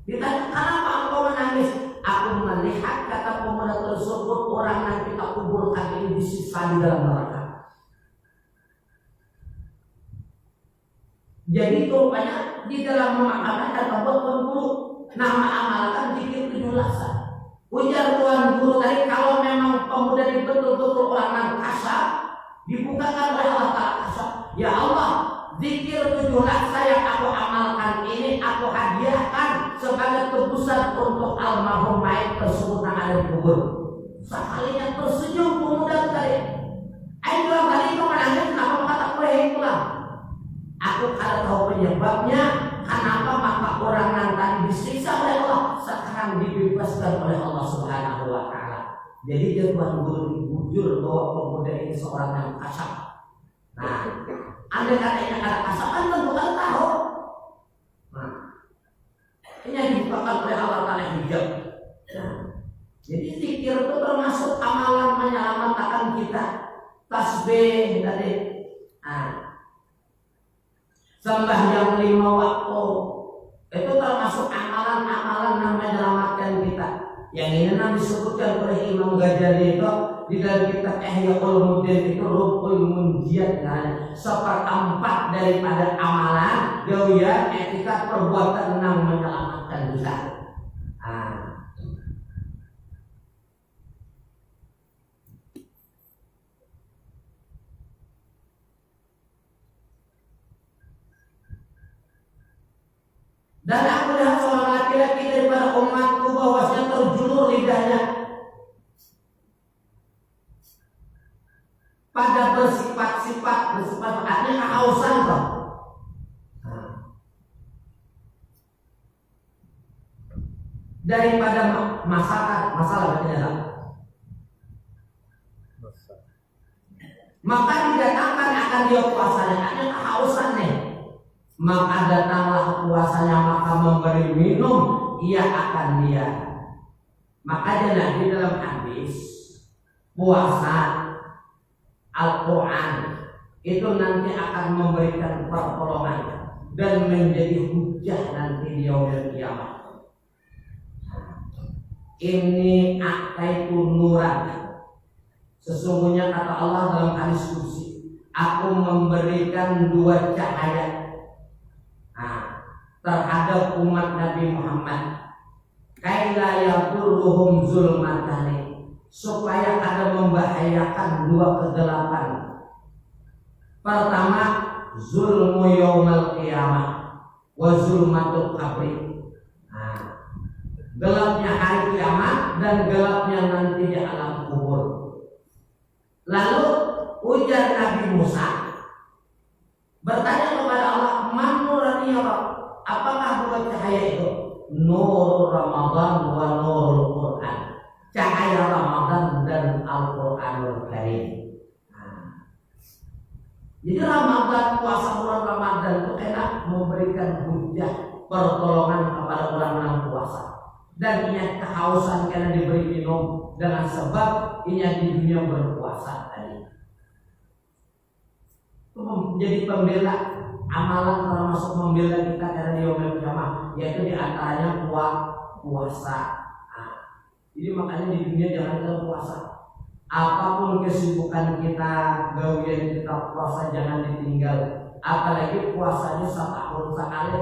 Ditanya, kenapa engkau menangis? Aku melihat, kata pemuda tersebut, orang yang kita kuburkan ini disiksa di dalam neraka. Jadi rupanya di dalam memakamkan ada buat tuan guru, nama amalkan zikir 7 laksana. Ujar tuan guru tadi, kalau memang pemuda ini betul-betul orang yang kasar, dibukakan oleh Allah Ta'ala kasar. Ya Allah, zikir 7 laksana yang aku amalkan ini aku hadiahkan sebagai tebusan untuk almarhum mayit tersebut yang ada di kubur. Sekalinya tersenyum pemuda tadi. Ayo kali itu menangis, kenapa kata kuih itulah. Aku kada tahu penyebabnya, kenapa maka orang yang tadi disiksa oleh Allah sekarang dibebaskan oleh Allah Subhanahu wa Ta'ala. Jadi dia tuan guru bujur bahwa pemuda ini seorang yang kasar. Nah, anda katanya kada kasar kan tentu kan tahu. Nah, ini yang dibukakan oleh Allah Ta'ala hijab. Nah, jadi zikir itu termasuk amalan menyelamatkan kita. Tasbih tadi. Sembahyang 5 waktu itu termasuk amalan-amalan yang menyelamatkan kita. Yang ini nanti disebutkan oleh Imam Ghazali itu di dalam kitab Ihya Ulumuddin itu rukun munjiat, 1/4 daripada amalan gawian etika perbuatan yang menyelamatkan kita. Dan aku lihat seorang laki-laki daripada umatku bahwasanya terjulur lidahnya pada bersifat artinya kehausan toh. daripada masalah berkenaan. Maka didatangkan akan dia puasanya, ada kehausan nih. Maka datanglah puasanya, maka memberi minum ia akan dia. Makanya Nabi dalam hadis puasa Al-Quran itu nanti akan memberikan pertolongan dan menjadi hujah nanti di yaumil kiamat. Ini akaitu nuran. Sesungguhnya kata Allah dalam hadis qudsi, aku memberikan 2 cahaya terhadap umat Nabi Muhammad, kaila yadurruhum zulmatani, supaya ada membahayakan 2 kegelapan. Pertama, zulmu yaumal qiyamah wa zulmatul qabri. Gelapnya hari kiamat dan gelapnya nanti di alam kubur. Lalu ujar Nabi Musa bertanya kepada Allah, "Man nurani ya Rabb?" Apakah 2 cahaya itu? Nur Ramadan wa nurul Quran. Cahaya Ramadan dan Al-Qur'anul Karim. Jadi Ramadan, puasa bulan Ramadan itu enak memberikan hujah pertolongan kepada orang-orang puasa. Dan ini kehausan karena diberi minum dengan sebab ini di dunia berpuasa tadi. Itu menjadi pembela amalan, termasuk membela kita karena di yaumil kiamah, yaitu diantaranya puasa. Jadi makanya di dunia jangan kita puasa. Apapun kesibukan kita, gawian kita, puasa jangan ditinggal. Apalagi puasanya 1 tahun sekali,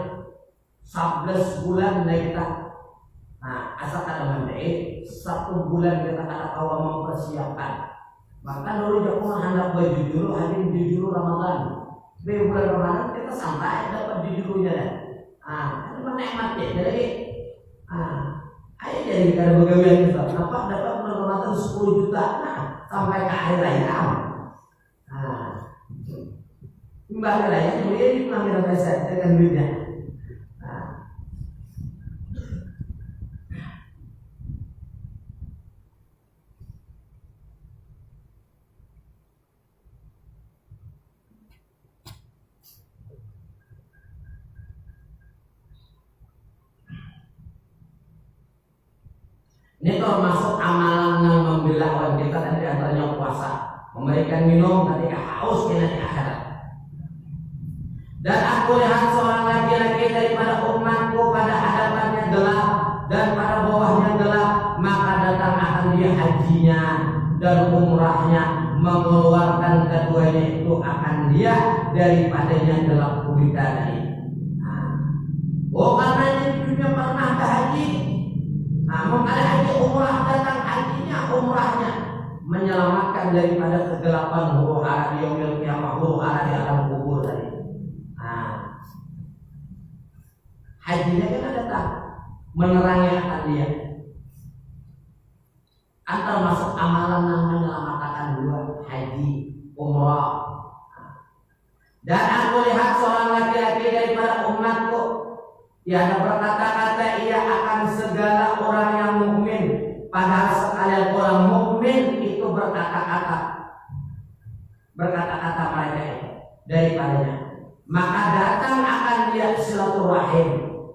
11 bulan kita. Asal ada mandai 1 bulan kita ada awal mempersiapkan. Maka dulu jangan hendak baju dulu, hadir di dulu Ramadan. Di bulan Ramadan kita santai dapat di dulunya dah. Ini menikmat ya. Jadi, ayo jadi kalau begawian kita, dapat bulan Ramadan 10 juta. Sampai ke akhir hayat. Kembali raya kemudian dipanggil saya dengan duitnya. Ini termasuk amalan yang membela orang kita dan diantaranya puasa, memberikan minum ketika haus di akhirat. Dan aku lihat seorang laki-laki daripada umatku pada hadapannya gelap dan pada bawahnya gelap, maka datang akan dia hajinya dan umrahnya, mengeluarkan keduanya itu akan dia daripadanya gelap gulita tadi. Karena di dunia pernah ke haji. Namun ada haji umrah, datang hajinya umrahnya menyelamatkan daripada kegelapan huru hara di yaumil qiyamah, huru hara di alam kubur tadi. Hajinya kan datang menerangi akan dia. Antara masuk amalan yang menyelamatkan 2, haji, umrah. Dan aku lihat seorang laki-laki daripada umatku, ia berkata-kata ia akan segala orang yang mukmin, padahal sekalian orang mukmin itu berkata-kata mereka itu daripadanya. Maka datang akan dia silaturahim,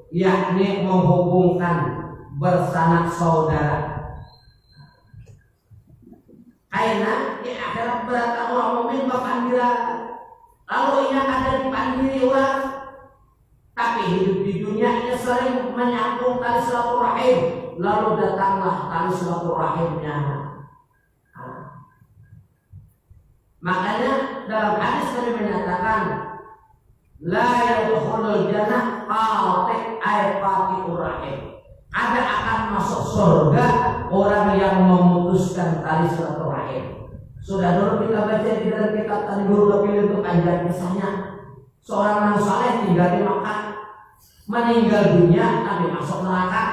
yakni menghubungkan bersanak saudara. Karena di akhirat berkata orang mukmin berpanggilan, lalu ia ada dipandiri orang. Tapi hidup di dunia ia sering menyambung tali silaturahim, lalu datanglah tali silaturahimnya. Makanya dalam hadis tadi menyatakan, la yadkhulul jannah qati' ay qati'ur rahim. Ada akan masuk surga orang yang memutuskan tali silaturahim. Sudah dulu kita baca di dalam kitab tadi dulu pilih untuk ajar misalnya seorang yang saleh tinggal di Makkah, meninggal dunia tapi masuk neraka.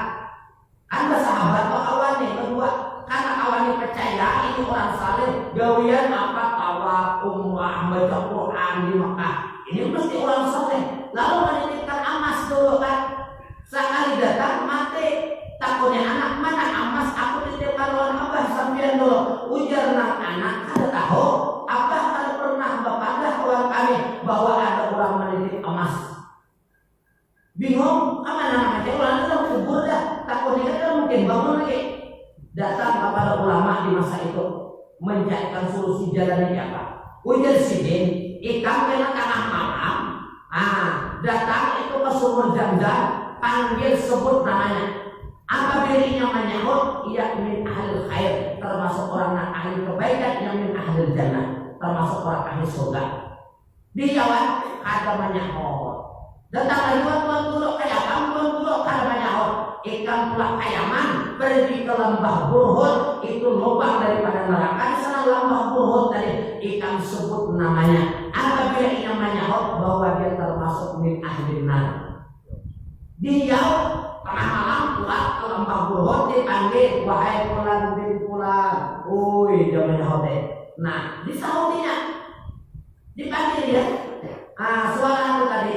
Anda sahabat atau kawan nih kedua, karena kawan percaya ini orang saleh, gawian apa tawaf, umrah, baca Quran di Makkah. Ini mesti orang saleh. Lalu menitipkan amas dulu kan, sekali datang mati, takutnya jalannya apa? Ujar sidin, ikan kena tengah malam. Datang itu ke sumur Zam-Zam, panggil sebut namanya. Apa dirinya menyahut? Ia min ahli khair, termasuk orang yang ahli kebaikan, yang min ahli jannah, termasuk orang ahli surga. Dijawab, ada menyahut. Datang lagi tuan dulu kayaman, tuan dulu ada menyahut. Ikan pula kayaman pergi ke lembah Burhut, itu lubang daripada neraka. Di sana lembah Burhut tadi ikan sebut namanya. Apabila ia menyahut bahwa dia termasuk min ahli nar. Dia tengah malam keluar ke lembah Burhut, dipanggil, wahai fulan bin fulan. Dia menyahut. Nah, disautinya dipanggil dia. Suara itu tadi,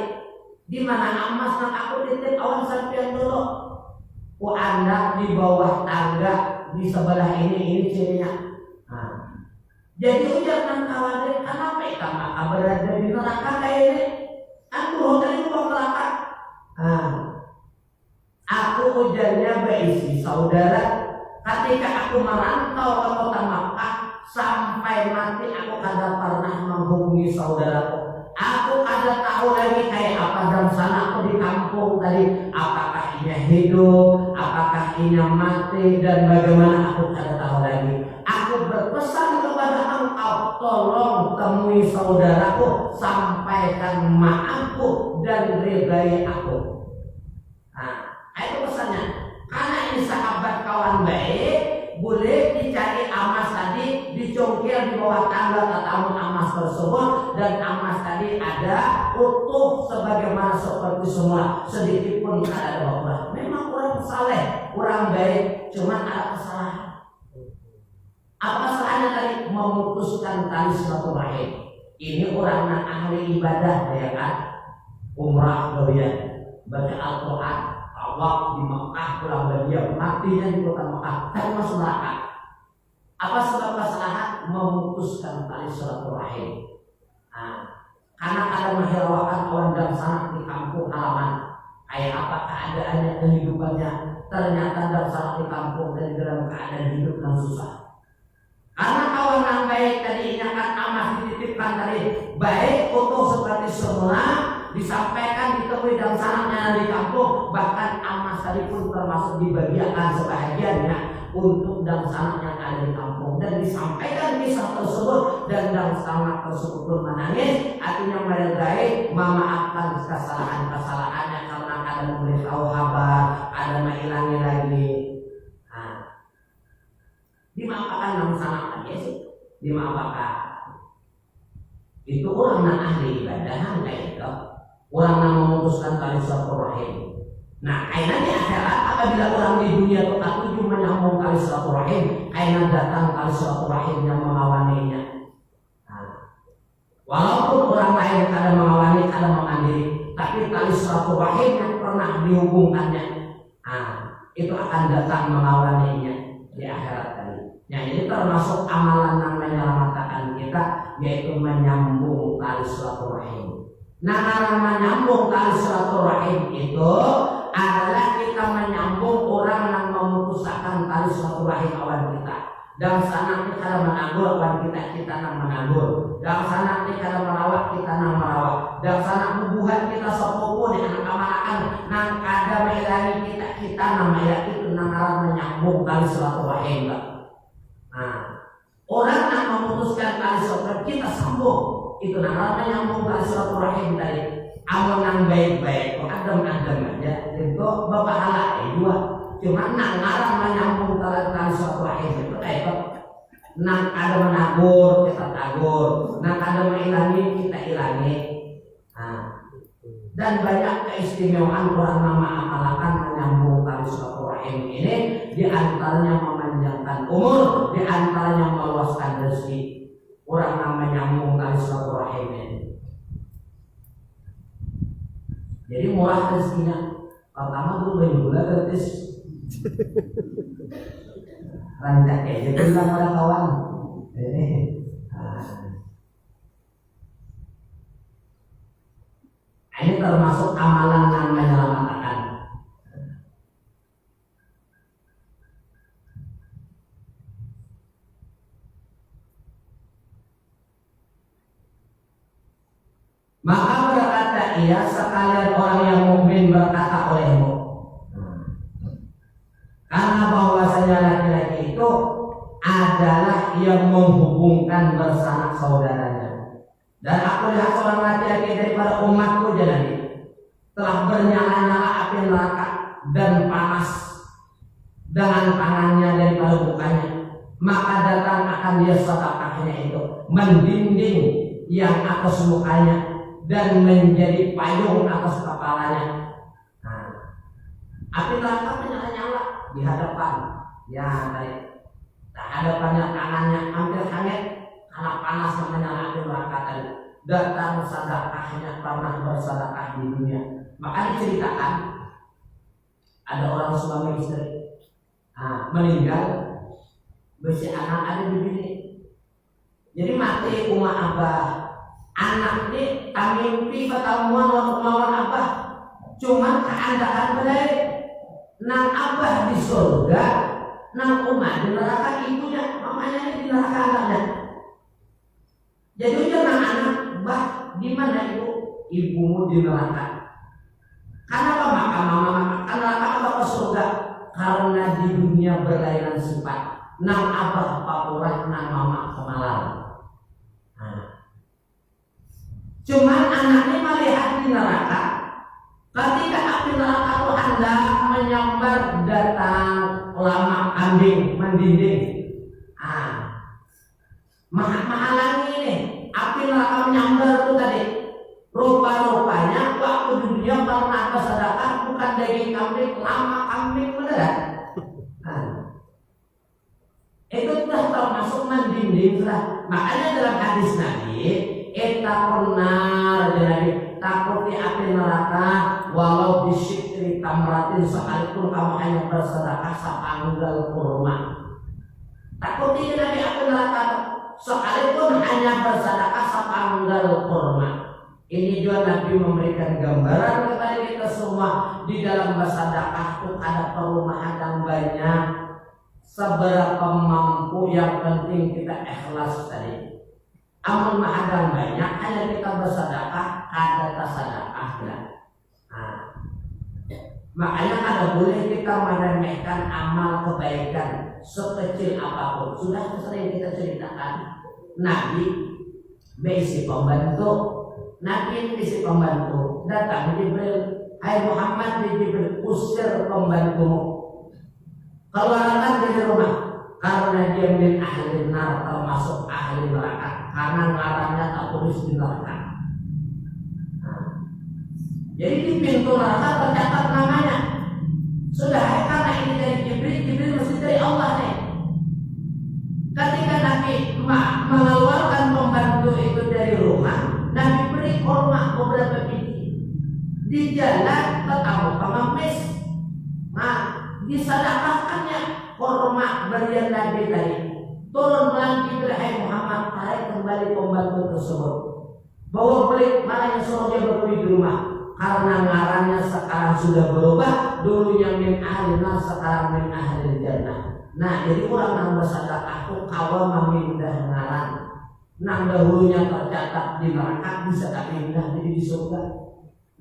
di mana emas nak aku titip awan sampean dulu. Anda di bawah tangga di sebelah ini cirinya. Jadi ujar nang kawan, kenapa ikan maka berada di neraka kayak ini? Aku hotel itu bawah neraka. Aku ujarnya berisi saudara. Ketika aku merantau ke kota Makkah sampai mati, aku kada pernah menghubungi saudaraku. Aku kada tahu lagi kayak apa dan sana aku di kampung tadi. Apakah ia hidup, apakah ia mati, dan bagaimana aku kada tahu lagi. Aku berpesan kepada engkau, tolong temui saudaraku, sampaikan maafku dan ridai aku. Itu pesannya. Karena ini sahabat kawan baik, boleh dicari emas tadi, dicongkel di bawah tangga tetamu emas tersebut, dan emas tadi ada utuh sebagaimana seperti semula, sedikit pun tidak ada berubah. Memang orang saleh, orang baik, cuma ada kesalahan. Apa kesalahannya tadi? Memutuskan tali silaturahim. Ini orang yang ahli ibadah, ya kan? Umrah doyan, baca Al-Quran, awak di Mekah, pulang dia matinya di kota Mekah, dan masuk neraka. Apa sebab kesalahan? Memutuskan tali silaturahim. Karena ada menghiraukan orang dan sanak di kampung halaman, kayak apa keadaannya, kehidupannya, ternyata dan sanak di kampung dan dalam keadaan hidup dan susah. Karena kawan yang baik tadi ingatkan amas dititipkan tadi baik utuh seperti semula, disampaikan ditemui dan sanaknya di kampung, bahkan amas tadi pun termasuk dibagiakan sebahagiannya untuk dan sanak yang ada di kampung, dan disampaikan kisah tersebut, dan sanak tersebut pun menangis, artinya meredahi, memaafkan kesalahan-kesalahannya karena ada memberitahu kabar, ada menghilangi lagi. Dimaafkan namun sanak aja sih, dimaafkan. Itu orang yang ahli ibadah kayak itu, orang yang memutuskan tali silaturahim. Nah, kainan di akhirat apabila orang di dunia itu tak tujuh menyambung tali silaturahim, kainan datang tali silaturahim yang mengawaninya. Walaupun orang lain ada mengawani, ada mengambil, tapi tali silaturahim yang pernah dihubungkannya, itu akan datang mengawaninya di akhirat tadi. Nah, ini termasuk amalan yang menyelamatkan kita, yaitu menyambung tali silaturahim. Nah, karena menyambung tali silaturahim itu adalah kita menyambung orang yang memutuskan tali silaturahim kawan kita. Dan sana kita menanggur kawan kita yang menanggur. Dan sana kita merawat kita yang merawat. Dan sana hubungan kita sepupu dengan kemanakan nang kada menghilangi kita namanya itu nang menyambung tali silaturahim. Orang yang memutuskan tali silaturahim kita sambung, itu namanya nyambung tali silaturahim tadi. Amal yang baik-baik, adem-adem aja, itu berpahala dua. Cuma nang menyambung tali silaturahim itu kayak nang ada menabur kita tabur, nang ada menghilangi kita hilangi. Dan banyak keistimewaan orang yang mengamalkan menyambung tali silaturahim ini, diantaranya memanjangkan umur, diantaranya meluaskan rezeki. Orang yang menyambung tali silaturahim ini, jadi murah rezekinya. Pertama dulu banyak gula gratis, rancak aja bilang pada kawan. Ini termasuk amalan yang menyelamatkan. Maka berkata ia, sekalian orang yang mukmin berkata olehmu. Karena bahwasanya laki-laki itu adalah yang menghubungkan bersanak saudaranya. Dan aku lihat seorang laki-laki daripada umatku jadi telah bernyala-nyala api neraka dan panas dengan tangannya daripada mukanya. Maka datang akan dia sedekahnya itu mendinding yang atas mukanya dan menjadi payung atas kepalanya. Nah, api neraka menyala-nyala di hadapan, ya tadi hadapannya tangannya hampir hangat karena panas yang menyala api neraka tadi. Datang sedekahnya pernah bersedekah di dunia. Maka diceritakan ada orang suami istri meninggal, besi anak ada di sini. Jadi mati umah abah, anak ini mimpi pertemuan lawan abah, cuman keandaan benar. Nang abah di surga, nang umah di neraka ibunya, mamanya di neraka anaknya. Jadi udah nang anak, bah di mana ibu? Ibumu di neraka. Karena apa maka mama karena abah ke surga? Karena di dunia berlainan sifat. Nang abah papurah, nang mama kemalar. Cuman anaknya melihat di neraka. Ketika api neraka itu hendak menyambar, datang lama kambing mendinding. Menghalangi ini api neraka menyambar itu tadi. Rupa-rupanya waktu di dunia pernah bersedekah bukan daging kambing, lama kambing beneran. Itu sudah termasuk mendinding sudah. Makanya dalam hadis Nabi, etakunar Nabi, takuti api neraka walau bisyikri tamratin, sekalipun kamu hanya bersedekah sepanggal kurma. Takuti Nabi api neraka sekalipun hanya bersedekah sepanggal kurma. Ini juga Nabi memberikan gambaran kepada kita semua di dalam bersedekah itu ada perumahan yang banyak. Seberapa mampu yang penting kita ikhlas tadi. Amal mahadang banyak hanya kita bersedekah ada tasadaqah ya. Makanya kada boleh kita meremehkan amal kebaikan sekecil apapun. Sudah sering kita ceritakan Nabi berisi pembantu. Nabi isi pembantu, datang Jibril, hai Muhammad, Jibril usir pembantumu, keluarkan dari rumah, karena dia min ahli nar, termasuk ahli neraka, karena ngarannya tak tulis di neraka. Jadi di pintu neraka tercatat namanya. Sudah, karena ini dari Jibril mesti dari Allah nih. Ketika Nabi mengeluarkan pembantu itu dari rumah, Nabi beri kurma beberapa biji. Di jalan ketemu pengemis, disedekahkannya kurma berian Nabi tadi. Turun lagi hai Muhammad, tarik kembali pembantu tersebut. Bawa beli, malah yang suruh dia berbeli di rumah. Karena ngarannya sekarang sudah berubah, dulunya min ahli nar, sekarang min ahli jannah. Nah, jadi orang yang bersedekah itu kawal memindah ngaran. Nang dahulunya tercatat di neraka bisa tak pindah jadi di surga.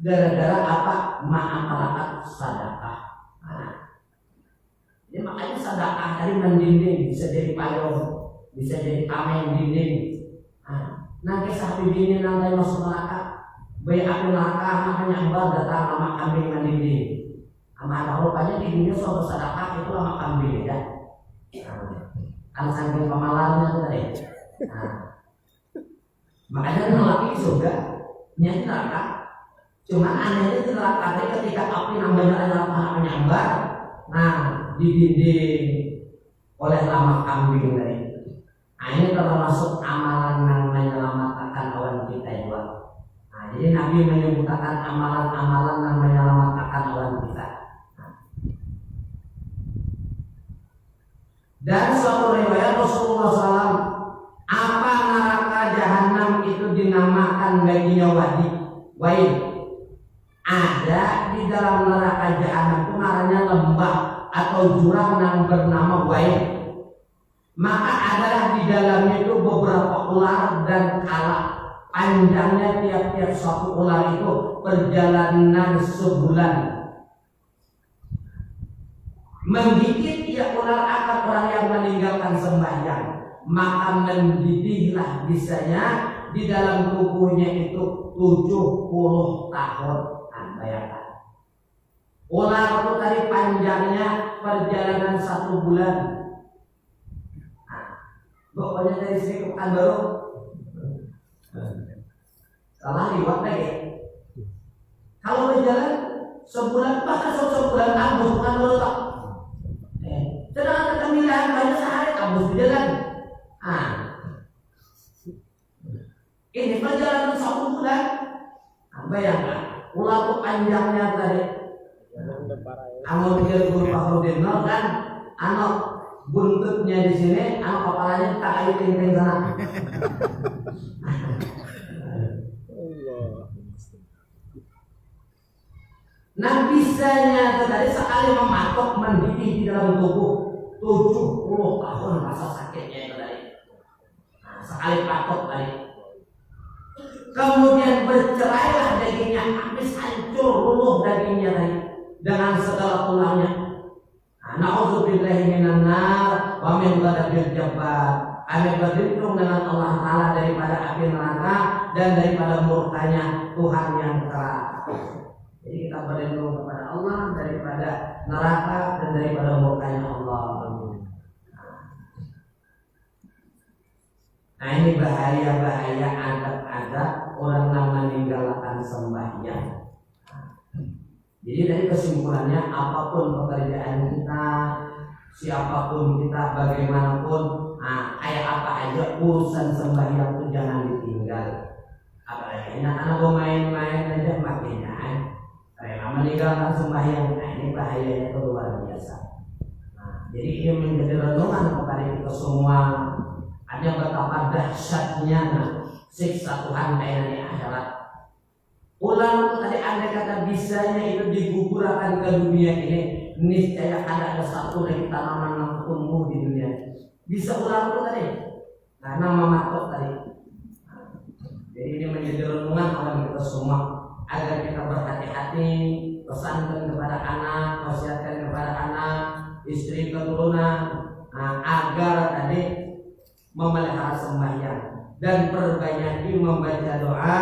Gara-gara apa? Ma'amalakat sedekah. Jadi makanya sedekah tadi mendinding, bisa jadi payung, bisa jadi tameng dinding. Nanti sapi bini nanti masuk neraka, bayi api neraka makanya nyambar datang lama kambing mendinding. Amal rupanya di dunia soal sedekah itu lama kambing ya. Kan saking pemalarnya itu tadi. Makanya lelaki surga, nyari neraka. Cuman anehnya di neraka ketika api namanya neraka menyambar, didinding oleh lama kambing tadi. Ini termasuk amalan yang menyelamatkan awan kita juga. Jadi Nabi menyebutkan amalan-amalan yang menyelamatkan awan kita. Dan suatu riwayat Rasulullah SAW, apa neraka jahanam itu dinamakan baginya wadi, wain. Ada di dalam neraka jahanam itu namanya lembah atau jurang yang bernama wain. Maka adalah di dalamnya itu beberapa ular dan kala Panjangnya tiap-tiap satu ular itu perjalanan sebulan. Menggigit ia ular akan orang yang meninggalkan sembahyang, maka mendidihlah bisanya di dalam tubuhnya itu 70 tahun. Bayangkan. Ular itu tadi panjangnya perjalanan 1 bulan. Pokoknya dari sini ke Pekanbaru salah liwat lagi. Kalau berjalan sebulan, bahkan sebulan tembus Pekanbaru tak. Sedangkan kemilahan banyak sehari tembus berjalan. Ini perjalanan 1 bulan. Bayangkan, ular itu panjangnya tadi. Anu pikir guru Fakhrudin kan, anak buntutnya di sini, anak kepalanya tak kayu ting-ting sana. Nah bisanya tadi sekali mematok mendidih di dalam tubuh 70 tahun rasa sakitnya itu tadi. Nah, sekali patok tadi. Kemudian bercerailah dagingnya, habis hancur luluh dagingnya tadi dengan segala tulangnya. Na'udzubillahi minan nar wa min ghadabil jabbar. Kami berlindung dengan Allah Ta'ala daripada api neraka dan daripada murkanya Tuhan yang keras. Jadi kita berlindung kepada Allah daripada neraka dan daripada murkanya Allah. Nah ini bahaya-bahaya adab-adab orang yang meninggalkan sembahyang. Jadi dari kesimpulannya, apapun pekerjaan kita, siapapun kita, bagaimanapun, kayak apa aja urusan sembahyang itu jangan ditinggal. Apalagi anak-anak main-main aja makanya kayak meninggalkan sembahyang, ini bahayanya itu luar biasa. Jadi ini menjadi renungan kepada kita semua. Ada betapa dahsyatnya siksa Tuhan di akhirat. Ular itu tadi andai kata bisanya itu digugurkan ke dunia ini, niscaya ada satu dari tanaman yang tumbuh di dunia. Bisa ular itu tadi, karena mematok tadi. Jadi ini menjadi renungan bagi kita semua agar kita berhati-hati, pesankan kepada anak, wasiatkan kepada anak, istri, keturunan, agar tadi memelihara sembahyang dan perbanyaki membaca doa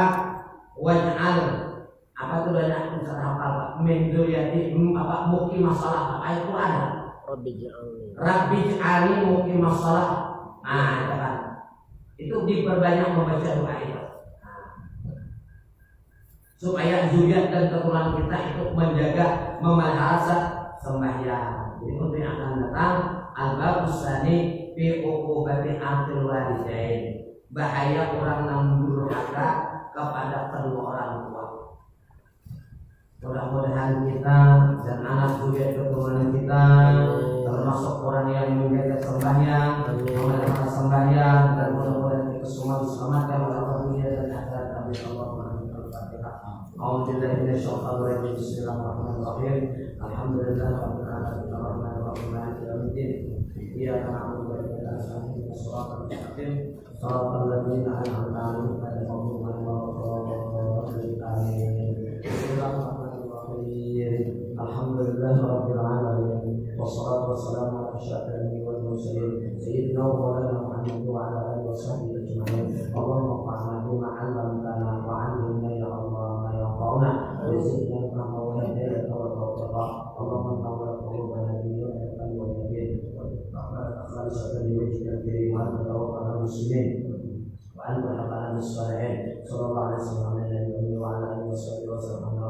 waj'al apa itu banyak bisa hafal Pak min dzurriyyati apa muqim masalah apa itu ada Rabbi ij'alni muqim masalah. Itu kan itu diperbanyak membaca doa itu supaya zuriat dan keturunan kita itu menjaga memelihara sembahyang. Jadi untuk yang akan datang al-babus tsani fi uqubati aqil walidain, bahaya orang yang durhaka kepada kedua orang tua. Mudah-mudahan kita dan anak zuriat keturunan kita termasuk orang yang menjaga sembahyang, memelihara sembahyang, dan mudah-mudahan kita semua diselamatkan oleh Allah dunia dan akhirat. Amin. Allahumma al-Fatihah. A'udzubillahi minasyaitonir rajim. Bismillahirrahmanirrahim. Alhamdulillahirabbil alamin arrahmanir rahim maliki yaumiddin. Iyyaka na'budu wa iyyaka nasta'in ihdinas siratal mustaqim siratal ladzina an'amta 'alaihim ghairil maghdubi 'alaihim waladdallin. Amin. Bismillahirrahmanirrahim. Alhamdulillahirabbil alamin wassalatu wassalamu ala asyrafil anbiya'i wal mursalin sayyidina wa maulana Muhammad wa ala alihi washabbihi ajma'in. Allahumma fa'alna bima 'allamtana wa 'allimna ya Allah ma yanfa'una wa zidna fahma wa hidayatan wa tawfiqa. Allahumma tawwal qulubana bi nurika wa yadin خالصة لوجهك الكريم وأنت توفنا المسلمين وأنت حقنا بالصالحين. صلى الله عليه وسلم على النبي وعلى آله وصحبه وسلم.